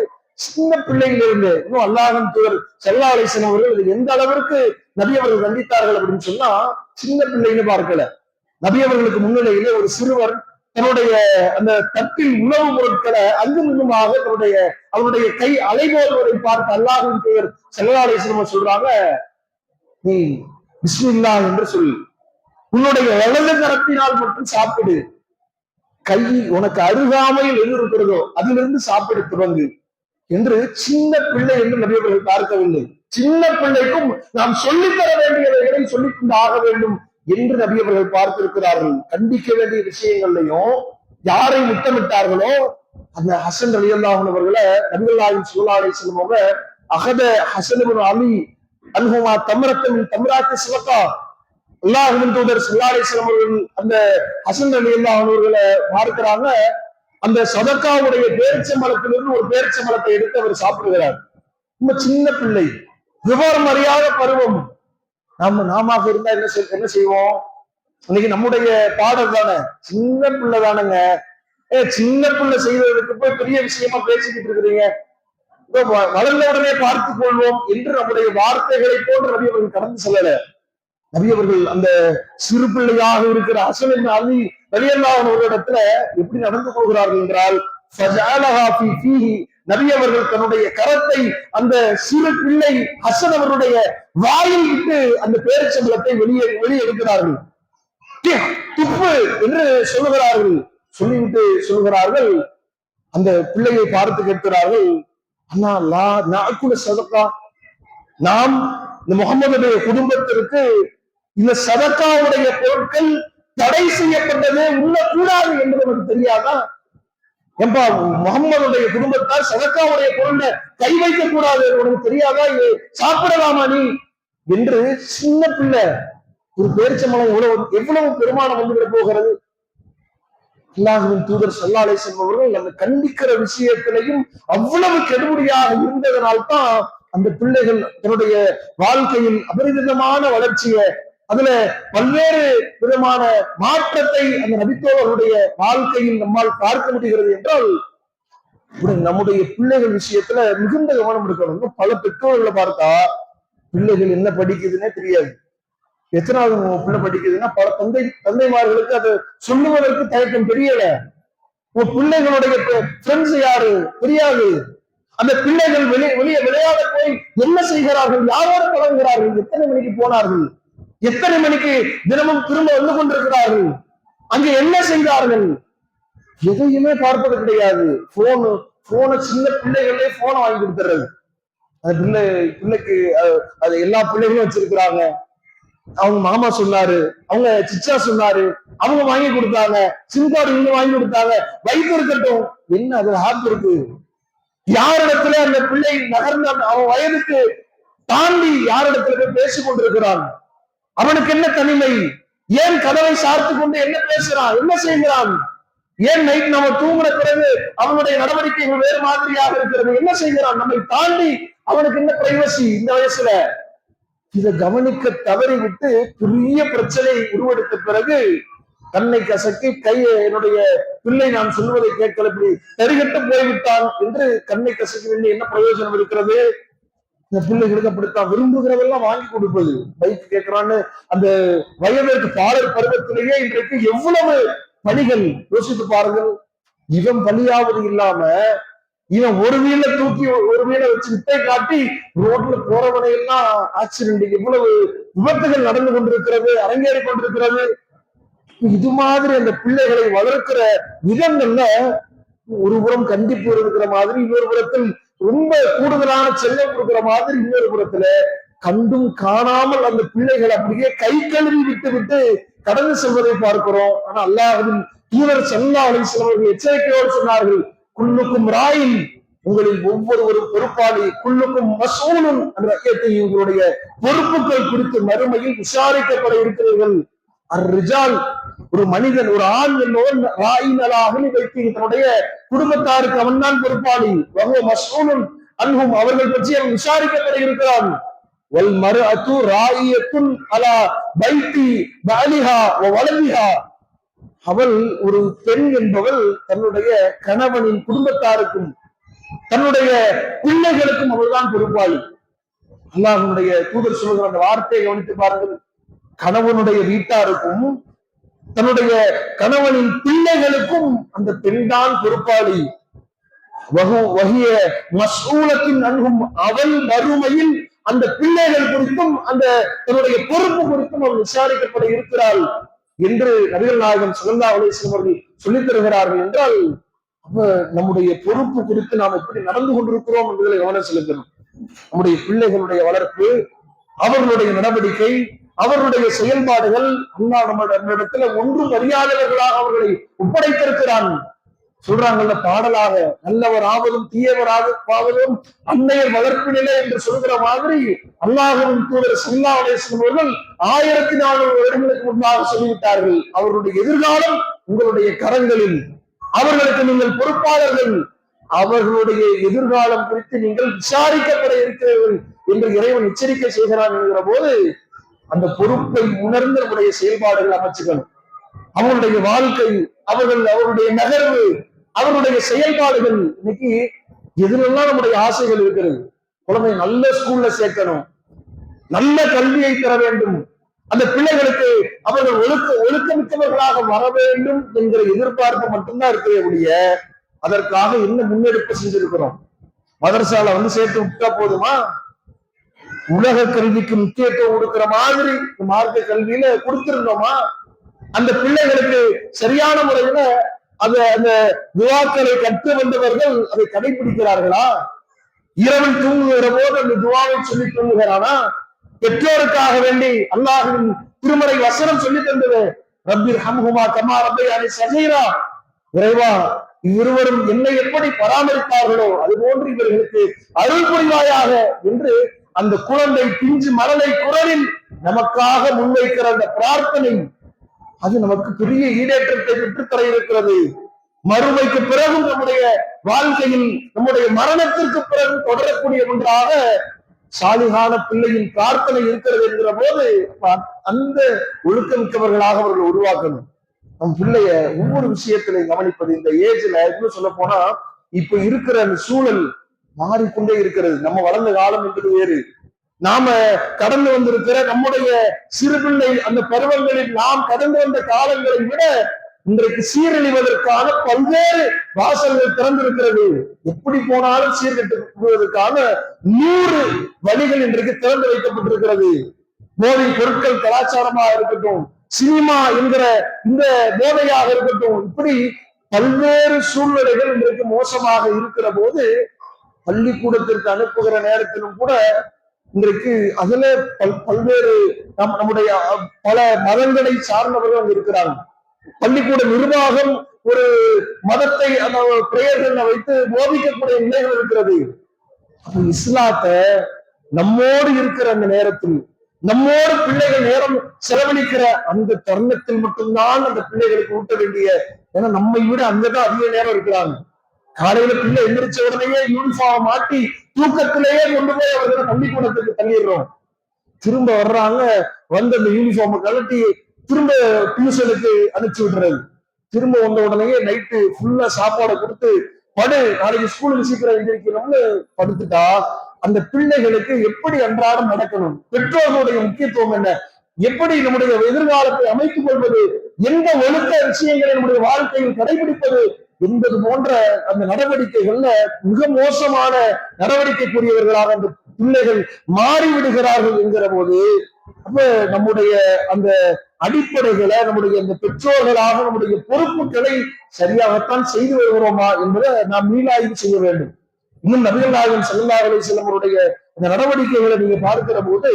சின்ன பிள்ளைகளிலிருந்து இன்னும் அல்லாஹ்வின் தூதர் ஸல்லல்லாஹு அலைஹி வஸல்லம் அவர்கள் இது எந்த அளவிற்கு நபி அவர்கள் கண்டித்தார்கள் அப்படின்னு சொன்னா, சின்ன பிள்ளைன்னு பார்க்கல, நபி அவர்களுக்கு முன்னிலையிலே ஒரு சிறுவர் தன்னுடைய அந்த தட்டில் உணவு பொருட்களை அங்கும் இங்குமாக அவருடைய கை அலைபோடுவதை பார்த்து அல்லாஹ்வின் தூதர் ஸல்லல்லாஹு அலைஹி வஸல்லம் சொல்றாங்க, நீ பிஸ்மில்லாஹ் என்று சொல், உன்னுடைய வலது கரத்தினால் மட்டும் சாப்பிடு, கை உனக்கு அருகாமையில் எது இருக்கிறதோ அதிலிருந்து சாப்பிட துவங்கு என்று. சின்ன பிள்ளை என்று நபி அவர்கள் பார்க்கவில்லை, சின்ன பிள்ளைக்கும் நாம் சொல்லித்தர வேண்டியவைகளை சொல்லிக் கொண்டு ஆக வேண்டும் என்று நபி அவர்கள் பார்த்திருக்கிறார்கள். கண்டிக்க வேண்டிய விஷயங்கள்லையும் யாரை முத்தமிட்டார்களோ அந்த ஹசன் ரலியல்லாஹு அன்ஹு அவர்களை நபிகள் நாயகம் ஸல்லல்லாஹு அலைஹி வஸல்லம் அவங்க அகத ஹசன் இப்னு அலி அன்ஹுமா தம்ரத்தன் தம்ராத்தி ஸலகா அல்லாஹ்வின் தூதர் ஸல்லல்லாஹு அலைஹி வஸல்லம் அவர்கள் அந்த ஹசன் ரலியல்லாஹு அன்ஹு அவர்களை பார்க்கிறாங்க. அந்த சதக்காவுடைய பேரிச்சம்பழத்திலிருந்து ஒரு பேரிச்சம்பழத்தை எடுத்து அவர் சாப்பிடுகிறார். ரொம்ப சின்ன பிள்ளை, விவரம் அறியாத பருவம். நாம இருந்தா என்ன செய்வோம்? இன்னைக்கு நம்முடைய பாடல் தானே, சின்ன பிள்ளை தானுங்க, சின்ன பிள்ளை செய்வதற்கு போய் பெரிய விஷயமா பேசிக்கிட்டு இருக்கிறீங்க, வளர்ந்த உடனே பார்த்துக் கொள்வோம் என்று நம்முடைய வார்த்தைகளை போன்று நபி அவர்கள் கடந்து செல்லல. நபி அவர்கள் அந்த சிறு பிள்ளையாக இருக்கிற ஹசன் இப்னு அலி ரலியல்லாஹு அன்ஹு இடத்துல எப்படி நடந்து போகிறார்கள் என்றால், நபி அவர்கள் தன்னுடைய கரத்தை அந்த சிறு பிள்ளை ஹசன் அவருடைய வாயில் விட்டு அந்த பேரிச்சம்பழத்தை வெளியே எடுக்கிறார்கள். துப்பு என்று சொல்லுகிறார்கள். சொல்லிவிட்டு சொல்லுகிறார்கள், அந்த பிள்ளையை பார்த்து கேட்கிறார்கள், அண்ணா லா நாக்குல சதக்கா, நாம் இந்த முகமதுடைய குடும்பத்திற்கு இந்த சதக்காவுடைய பொருட்கள் தடை செய்யப்பட்டதே உள்ளக்கூடாது என்று நமக்கு தெரியாதா? என்பா முகம்மதுடைய குடும்பத்தால் சதக்காவுடைய பொருளை கை வைக்க கூடாது உனக்கு தெரியாதா? இது சாப்பிடலாமா நீ என்று சின்ன பிள்ளை ஒரு பேரிச்சம்பழம் எவ்வளவு பெருமானம் வந்துவிட போகிறது. அல்லாஹ்வின் தூதர் ஸல்லல்லாஹு அலைஹி வஸல்லம் அவர்கள் அந்த கண்டிக்கிற விஷயத்திலையும் அவ்வளவு கெடுபடியாக இருந்ததனால்தான் அந்த பிள்ளைகள் தன்னுடைய வாழ்க்கையில் அபரிதமான வளர்ச்சியை, அதுல பல்வேறு விதமான மாற்றத்தை அந்த நபித்தோழர்களுடைய வாழ்க்கையில் நம்மால் பார்க்க முடிகிறது. என்றால் நம்முடைய பிள்ளைகள் விஷயத்துல மிகுந்த கவனம் எடுக்கணும். பல பெற்றோர்களை பார்த்தா பிள்ளைகள் என்ன படிக்குதுன்னே தெரியாது. எத்தனாவது பிள்ளை படிக்குதுன்னா பல தந்தைமார்களுக்கு அதை சொல்லுவதற்கு தயக்கம் தெரியல. உங்க பிள்ளைகளுடைய ஃப்ரெண்ட்ஸ் யாரு தெரியாது. அந்த பிள்ளைகள் வெளியே விளையாட போய் என்ன செய்கிறார்கள், யாரோட பழகுகிறார்கள், எத்தனை மணிக்கு போனார்கள், எத்தனை மணிக்கு தினமும் திரும்ப வந்து கொண்டிருக்கிறார்கள், அங்க என்ன செய்தார்கள், எதையுமே பார்ப்பது கிடையாது. போனை சின்ன பிள்ளைகளே போனை வாங்கி கொடுத்துறது. அந்த பிள்ளைக்கு அது எல்லா பிள்ளைகளும் வச்சிருக்கிறாங்க. அவங்க மாமா சொன்னாரு, அவங்க சிச்சா சொன்னாரு, அவங்க வாங்கி கொடுத்தாங்க, சிம் கார்டு இங்க வாங்கி கொடுத்தாங்க, வைப்பு இருக்கட்டும், என்ன அதுல ஆப் இருக்கு? யாரிடத்துல அந்த பிள்ளை நகர்ந்து அவன் வயதுக்கு தாண்டி யாரிடத்துல பேசிக் கொண்டிருக்கிறான்? அவனுக்கு என்ன தனிமை? ஏன் கதவை சார்த்து கொண்டு என்ன பேசுறான், என்ன செய்கிறான்? ஏன் நைட் நம்ம தூங்குற பிறகு அவனுடைய நடவடிக்கைகள் வேறு மாதிரியாக இருக்கிறது, என்ன செய்கிறான்? நம்மை தாண்டி அவனுக்கு என்ன பிரைவசி இந்த வயசுல? இதை கவனிக்க தவறி விட்டு பெரிய பிரச்சனை உருவெடுத்த பிறகு கண்ணை கசக்கி என்னுடைய பிள்ளை நான் சொல்வதை கேட்கல, இப்படி தரிகட்டு போய்விட்டான் என்று கண்ணை கசக்க வேண்டிய என்ன பிரயோஜனம் இருக்கிறது? இந்த பிள்ளைகளுக்கு அப்படித்தான் விரும்புகிறதெல்லாம் வாங்கி கொடுப்பது. பைக் கேட்கிறான்னு அந்த வயதிற்கு பாடல் பருவத்திலேயே இன்றைக்கு எவ்வளவு பணிகள் யோசித்து பாருங்கள். இவன் பலியாவது இல்லாம இவன் ஒரு வீல தூக்கி ஒரு வீல வச்சு விட்டை காட்டி ரோட்ல போறவனை எல்லாம் ஆக்சிடென்ட், எவ்வளவு விபத்துகள் நடந்து கொண்டிருக்கிறது, அரங்கேறி கொண்டிருக்கிறது. இது மாதிரி அந்த பிள்ளைகளை வளர்க்கிற விதங்கள்ல ஒரு புறம் கண்டிப்பு இருக்கிற மாதிரி, இன்னொரு புறத்தில் ரொம்ப கூடுதலான செல்லம் கொடுக்கிற மாதிரி, இன்னொரு புறத்துல கண்டும் காணாமல் அந்த பிள்ளைகள் அப்படியே கை கழுவி விட்டு கடந்து செல்வதை பார்க்கிறோம். ஆனா அல்லாஹ்வின் தூதர் ஸல்லல்லாஹு அலைஹி வஸல்லம் அவர்கள் எச்சரிக்கையோடு சொன்னார்கள், குல்லுக்கும் ராயின், உங்களில் ஒவ்வொருவரும் பொறுப்பாளி, குல்லுக்கும் மஸ்ஊலுன் என்ற ஐயத்தை உங்களுடைய பொறுப்புகள் குறித்து மறுமையில் விசாரிக்கப்பட இருக்கிறீர்கள். அர்ரிஜால், ஒரு மனிதன், ஒரு ஆண் என்னோன் ராயினலாக வைத்து தன்னுடைய குடும்பத்தாருக்கு அவன் தான் பொறுப்பாளி. வஹுவ மஸ்ஊலுன் அன்ஹும், அவர்கள் பற்றி அவன் விசாரிக்கப்பட இருக்கிறான். வல் மர்அத்து ராயியத்துன் அலா பைத்தி பஅலிஹா வ வலதிஹா, அவள், ஒரு பெண் என்பவள் தன்னுடைய கணவனின் குடும்பத்தாருக்கும் தன்னுடைய பிள்ளைகளுக்கும் அவள்தான் பொறுப்பாளி. அல்லாஹ்வுடைய தூதர் சொல்லுகிற அந்த வார்த்தையை கவனித்து பாருங்கள். கணவனுடைய வீட்டாருக்கும் தன்னுடைய கணவனின் பிள்ளைகளுக்கும் அந்த பெண் தான் பொறுப்பாளி. வஹிய மஸ்ஊலத்தின் அன்ஹும், அவள் மறுமையில் அந்த பிள்ளைகள் குறித்தும் அந்த தன்னுடைய பொறுப்பு குறித்தும் அவள் விசாரிக்கப்பட இருக்கிறாள் என்று நபிகள் நாயகம் ஸல்லல்லாஹு அலைஹி வஸல்லம் அவர்கள் சொல்லித் தருகிறார்கள். என்றால் நம்முடைய பொறுப்பு குறித்து நாம் எப்படி நடந்து கொண்டிருக்கிறோம் என்பதில் கவனம் செலுத்தணும். நம்முடைய பிள்ளைகளுடைய வளர்ப்பு, அவர்களுடைய நடவடிக்கை, அவர்களுடைய செயல்பாடுகள் அல்லாஹ் நம்மிடத்துல ஒன்றும் அறியாதவர்களாக அவர்களை ஒப்படைத்திருக்கிறான். சொல்றாங்கல்ல பாடலாக, நல்லவர் ஆவதும் தீயவர் ஆவதும் அன்னையர் வளர்ப்பினிலே என்று சொல்கிற மாதிரி அல்லாஹ்வின் தூதர் ஸல்லல்லாஹு அலைஹி வஸல்லம் அவர்கள் 1400 வருடங்களுக்கு முன்பாக சொல்லிவிட்டார்கள். அவர்களுடைய எதிர்காலம் உங்களுடைய கரங்களில், அவர்களுக்கு நீங்கள் பொறுப்பாளர்கள், அவர்களுடைய எதிர்காலம் குறித்து நீங்கள் விசாரிக்கப்பட இருக்கிறீர்கள் என்று இறைவன் எச்சரிக்கை செய்கிறான் என்கிற போது அந்த பொறுப்பை உணர்ந்து நம்முடைய செயல்பாடுகள் அமைச்சுக்கணும். அவங்களுடைய வாழ்க்கை, அவர்களுடைய நகர்வு, அவருடைய செயல்பாடுகள், இன்னைக்கு எதுலெல்லாம் நம்முடைய ஆசைகள் இருக்கிறது. குழந்தை நல்ல ஸ்கூல்ல சேர்க்கணும், நல்ல கல்வியை பெற வேண்டும், அந்த பிள்ளைகளுக்கு அவர்கள் ஒழுக்கமிக்கவர்களாக வர வேண்டும் என்கிற எதிர்பார்ப்பு மட்டும்தான் இருக்கக்கூடிய, அதற்காக என்ன முன்னெடுப்பு செஞ்சிருக்கிறோம்? மதரசால சேர்த்து விட்டா போதுமா? உலக கல்விக்கு முக்கியத்துவம் கொடுக்கிற மாதிரி மார்க்க கல்வியில கொடுத்திருந்தோமா? அந்த பிள்ளைகளுக்கு சரியான முறையில அந்த துவாக்களை கற்று வந்தவர்கள் அதை கடைபிடிக்கிறார்களா? இரவில் தூங்குகிற போது அந்த துவாவை சொல்லி தூங்குகிறானா? பெற்றோருக்காக வேண்டி அல்லாஹ்வின் திருமறை வசனம் சொல்லி தந்தது, ரப்பிர் ஹம்ஹுமா கமா ரப்பயானி ஸகீரா, இறைவா இவ்விருவரும் என்னை எப்படி பராமரித்தார்களோ அது போன்று இவர்களுக்கு அருள் புரிவாயாக என்று அந்த குழந்தை பிஞ்சு மழலை குரலில் நமக்காக முன்வைக்கிற அந்த பிரார்த்தனை, அது நமக்கு பெரிய ஈடேற்றத்தை பெற்றுத்தர இருக்கிறது. மறுமைக்கு பிறகு நம்முடைய வாழ்க்கையில், நம்முடைய மரணத்திற்கு பிறகு தொடரக்கூடிய ஒன்றாக சாலிகான பிள்ளையின் பிரார்த்தனை இருக்கிறது என்கிற போது அந்த ஒழுக்கமிக்கவர்களாக அவர்கள் உருவாக்கணும். நம் பிள்ளைய ஒவ்வொரு விஷயத்திலையும் கவனிப்பது. இந்த ஏஜ்ல இன்னும் சொல்ல போனா இப்ப இருக்கிற அந்த சூழல் மாறிக்கொண்டே இருக்கிறது. நம்ம வளர்ந்த காலம் என்பது வேறு, நாம கடந்து வந்திருக்கிற நம்முடைய சிறுபிள்ளை அந்த பருவங்களில் நாம் கடந்து வந்த காலங்களை விட இன்றைக்கு சீரழிவதற்கான பல்வேறு வாசல்கள் திறந்திருக்கிறது. எப்படி போனாலும் சீர்கட்டுவதற்கான 100 வழிகள் இன்றைக்கு திறந்து வைக்கப்பட்டிருக்கிறது. போதை பொருட்கள் கலாச்சாரமாக இருக்கட்டும், சினிமா என்கிற இந்த போதையாக இருக்கட்டும், இப்படி பல்வேறு சூழ்நிலைகள் இன்றைக்கு மோசமாக இருக்கிற போது பள்ளிக்கூடத்திற்கு அனுப்புகிற நேரத்திலும் கூட இன்றைக்கு அதுல பல்வேறு நம்முடைய பல மதங்களை சார்ந்தவர்கள் அங்கு இருக்கிறாங்க. பள்ளிக்கூட நிர்வாகம் ஒரு மதத்தை அந்த பெயர்களை வைத்து போதிக்கக்கூடிய நிலைகள் இருக்கிறது. இஸ்லாத்தை நம்மோடு இருக்கிற அந்த நேரத்தில், நம்மோடு பிள்ளைகள் நேரம் செலவழிக்கிற அந்த தருணத்தில் மட்டும்தான் அந்த பிள்ளைகளுக்கு ஊட்ட வேண்டிய, ஏன்னா நம்மை விட அங்கதான் அதிக நேரம் இருக்கிறாங்க. காலையில பிள்ளை எந்திரிச்ச உடனேயே யூனிஃபார்ம் மாட்டி தூக்கத்திலேயே கொண்டு போய் அவர்களை பள்ளிக்கூடத்துக்கு தள்ளிடுறோம். திரும்ப வர்றாங்க, வந்து அந்த யூனிஃபார்மை கலட்டி திரும்ப டியூஷனுக்கு அனுப்பிச்சு விடுறது. திரும்ப வந்த உடனேயே நைட்டு ஃபுல்லா சாப்பாடை கொடுத்து படு, நாளைக்கு ஸ்கூலுக்கு சீக்கிரம் எந்திரிக்கணும்னு படுத்துட்டா அந்த பிள்ளைகளுக்கு எப்படி அன்றாடம் நடக்கணும், பெற்றோர்களுடைய முக்கியத்துவம் என்ன, எப்படி நம்முடைய எதிர்காலத்தை அமைத்துக் கொள்வது, எந்த ஒழுக்க விஷயங்களை நம்முடைய வாழ்க்கையில் கடைபிடிப்பது என்பது போன்ற அந்த நடவடிக்கைகள்ல மிக மோசமான நடவடிக்கைக்குரியவர்களாக அந்த பிள்ளைகள் மாறிவிடுகிறார்கள் என்கிற போது, அப்ப நம்முடைய அந்த அடிப்படைகளை, நம்முடைய அந்த பெற்றோர்களாக நம்முடைய பொறுப்புகளை சரியாகத்தான் செய்து வருகிறோமா என்பதை நாம் மீளாய்வு செய்ய வேண்டும். இன்னும் நபிகள் நாயகம் ஸல்லல்லாஹு அலைஹி வஸல்லம் அவருடைய இந்த நடவடிக்கைகளை நீங்க பார்க்கிற போது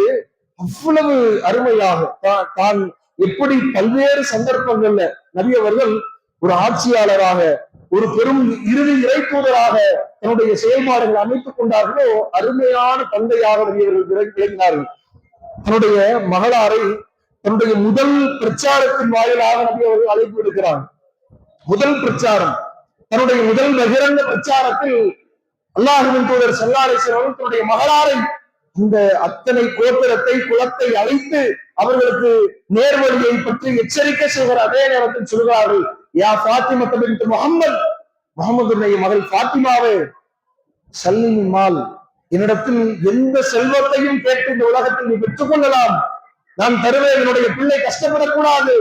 அவ்வளவு அருமையாக தான் எப்படி பல்வேறு சந்தர்ப்பங்கள்ல நபி அவர்கள் ஒரு ஆட்சியாளராக, ஒரு பெரும் இறுதி இறைத்தூதராக தன்னுடைய செயல்பாடுகளை அமைத்துக் கொண்டார்களோ அருமையான தந்தையாக நபி அவர்கள் விளங்கினார்கள். தன்னுடைய மகளாரை தன்னுடைய முதல் பிரச்சாரத்தின் வாயிலாக நபி அவர்கள் அழைப்பு விடுக்கிறார். முதல் பிரச்சாரம், தன்னுடைய முதல் பகிரங்க பிரச்சாரத்தில் அல்லாஹ்வின் தூதர் ஸல்லல்லாஹு அலைஹி வஸல்லம் தன்னுடைய மகளாரை, இந்த அத்தனை கோத்திரத்தை குலத்தை அழைத்து அவர்களுக்கு நேர்வழியை பற்றி எச்சரிக்கை செய்கிற அதே நேரத்தில் சொல்கிறார்கள், யா ஃபாத்திமா பின்த் முஹம்மத், முஹம்மதுடைய மகள் ஃபாத்திமாவே, சல்லின் மால், என்னிடத்தில் எந்த செல்வத்தையும் கேட்டு இந்த உலகத்தில் நீ பெற்றுக் கொள்ளலாம், நான் தருவேன், என்னுடைய பிள்ளை கஷ்டப்படக்கூடாது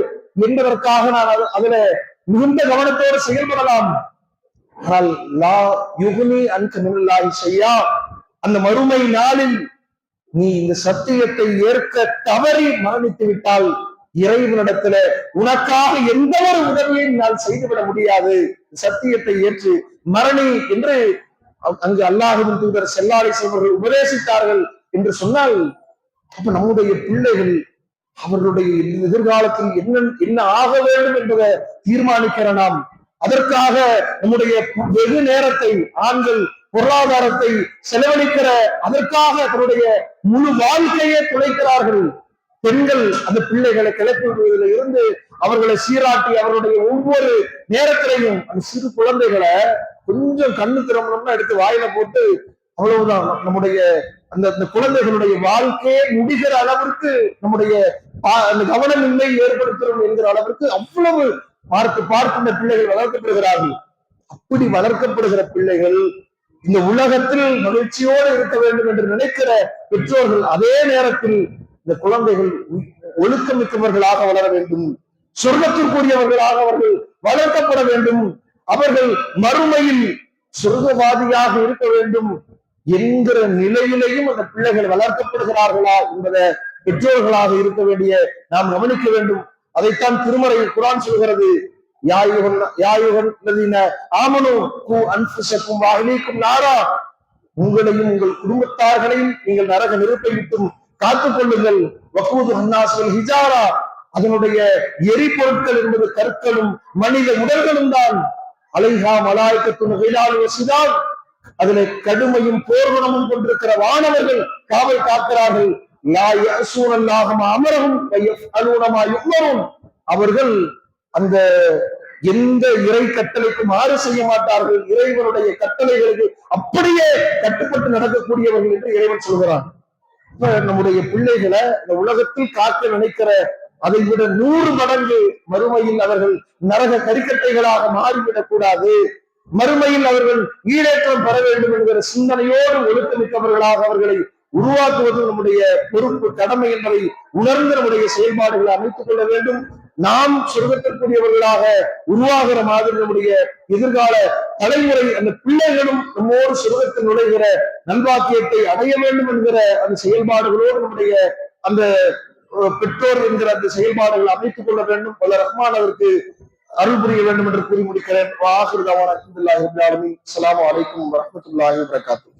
என்பதற்காக நான் அதுல மிகுந்த கவனத்தோடு செயல்படலாம். ஆனால் லா யுக்னி அன்க மினல்லாஹி ஷையா, அந்த மறுமை நாளில் நீ இந்த சத்தியத்தை ஏற்க தவறி மரணித்து விட்டால் இறைவனிடத்துல உனக்காக எந்த ஒரு உதவியையும் நான் செய்துவிட முடியாது, சத்தியத்தை ஏற்று மரணி என்று அங்கு அல்லாஹ்வின் தூதர் ஸல்லல்லாஹு அலைஹி வஸல்லம் அவர்கள் உபதேசித்தார்கள் என்று சொன்னால், அப்ப நம்முடைய பிள்ளைகள் அவர்களுடைய எதிர்காலத்தில் என்ன ஆக வேண்டும் என்பதை தீர்மானிக்கிற நாம் அதற்காக நம்முடைய வெகு நேரத்தை ஆண்கள் பொருளாதாரத்தை செலவழிக்கிற அதற்காக தன்னுடைய முழு வாழ்க்கையே துளைக்கிறார்கள். பெண்கள் அந்த பிள்ளைகளை கிளப்பி விடுவதில் இருந்து அவர்களை சீராட்டி அவர்களுடைய ஒவ்வொரு நேரத்திலையும் அந்த சிறு குழந்தைகளை கொஞ்சம் கண்ணு திறமணும்னா எடுத்து வாயில போட்டு அவ்வளவுதான் நம்முடைய அந்த குழந்தைகளுடைய வாழ்க்கையே முடிகிற அளவிற்கு நம்முடைய அந்த கவனமின்மை ஏற்படுத்தும் என்கிற அளவிற்கு அவ்வளவு பார்த்து இந்த பிள்ளைகள் வளர்க்கப்படுகிறார்கள். அப்படி வளர்க்கப்படுகிற பிள்ளைகள் இந்த உலகத்தில் மகிழ்ச்சியோடு இருக்க வேண்டும் என்று நினைக்கிற பெற்றோர்கள் அதே நேரத்தில் இந்த குழந்தைகள் ஒழுக்கமிக்கவர்களாக வளர வேண்டும், சொர்க்கத்திற்குரியவர்களாக அவர்கள் வளர்க்கப்பட வேண்டும், அவர்கள் மறுமையில் சொர்க்கவாதியாக இருக்க வேண்டும் என்கிற நிலையிலேயும் அந்த பிள்ளைகள் வளர்க்கப்படுகிறார்களா என்பதை பெற்றோர்களாக இருக்க வேண்டிய நாம் கவனிக்க வேண்டும். அதைத்தான் திருமறை குர்ஆன் சொல்கிறது, உங்களையும் உங்கள் குடும்பத்தார்களையும் நீங்கள் நரக நெருப்பை விட்டும் காத்துக் கொள்ளுங்கள். அதனுடைய எரிபொருட்கள் என்பது கற்களும் மனித உடல்களும் தான். அலைஹா மலாய்க்கத்துன் அதில் கடுமையும் போர்க்குணமும் கொண்டிருக்கிற வானவர்கள் காவல் காக்கிறார்கள். அவர்கள் அந்த எந்த இறை கட்டளைக்கு மாறு செய்ய மாட்டார்கள், இறைவனுடைய கட்டளைகளுக்கு அப்படியே கட்டுப்பட்டு நடக்கக்கூடியவர்கள் என்று இறைவன் சொல்கிறான். நம்முடைய பிள்ளைகளை இந்த உலகத்தில் காக்க நினைக்கிற அதை விட 100 மடங்கு மறுமையில் அவர்கள் நரக கரிக்கட்டைகளாக மாறிவிடக் கூடாது, மறுமையில் அவர்கள் ஈடேற்றம் பெற வேண்டும் என்கிற சிந்தனையோடு ஒழுக்கமிக்கவர்களாக அவர்களை உருவாக்குவது நம்முடைய பொறுப்பு, கடமை என்பதை உணர்ந்து நம்முடைய செயல்பாடுகளை அமைத்துக் கொள்ள வேண்டும். நாம் சொர்க்கத்திற்குரியவர்களாக உருவாகிற மாதிரி நம்முடைய எதிர்கால தலைமுறை அந்த பிள்ளைகளும் நம்மோடு சொர்க்கத்தில் நுழைகிற நல்வாக்கியத்தை அடைய வேண்டும் என்கிற அந்த செயல்பாடுகளோடு நம்முடைய அந்த பெற்றோர் என்கிற அந்த செயல்பாடுகளை அமைத்துக் கொள்ள வேண்டும். பல ரஹ்மான் அவருக்கு அருள் புரிய வேண்டும் என்று கூறி முடிக்கிறேன். அஸ்ஸலாமு அலைக்கும் வரஹ்மத்துல்லாஹி வபரகாத்துஹு.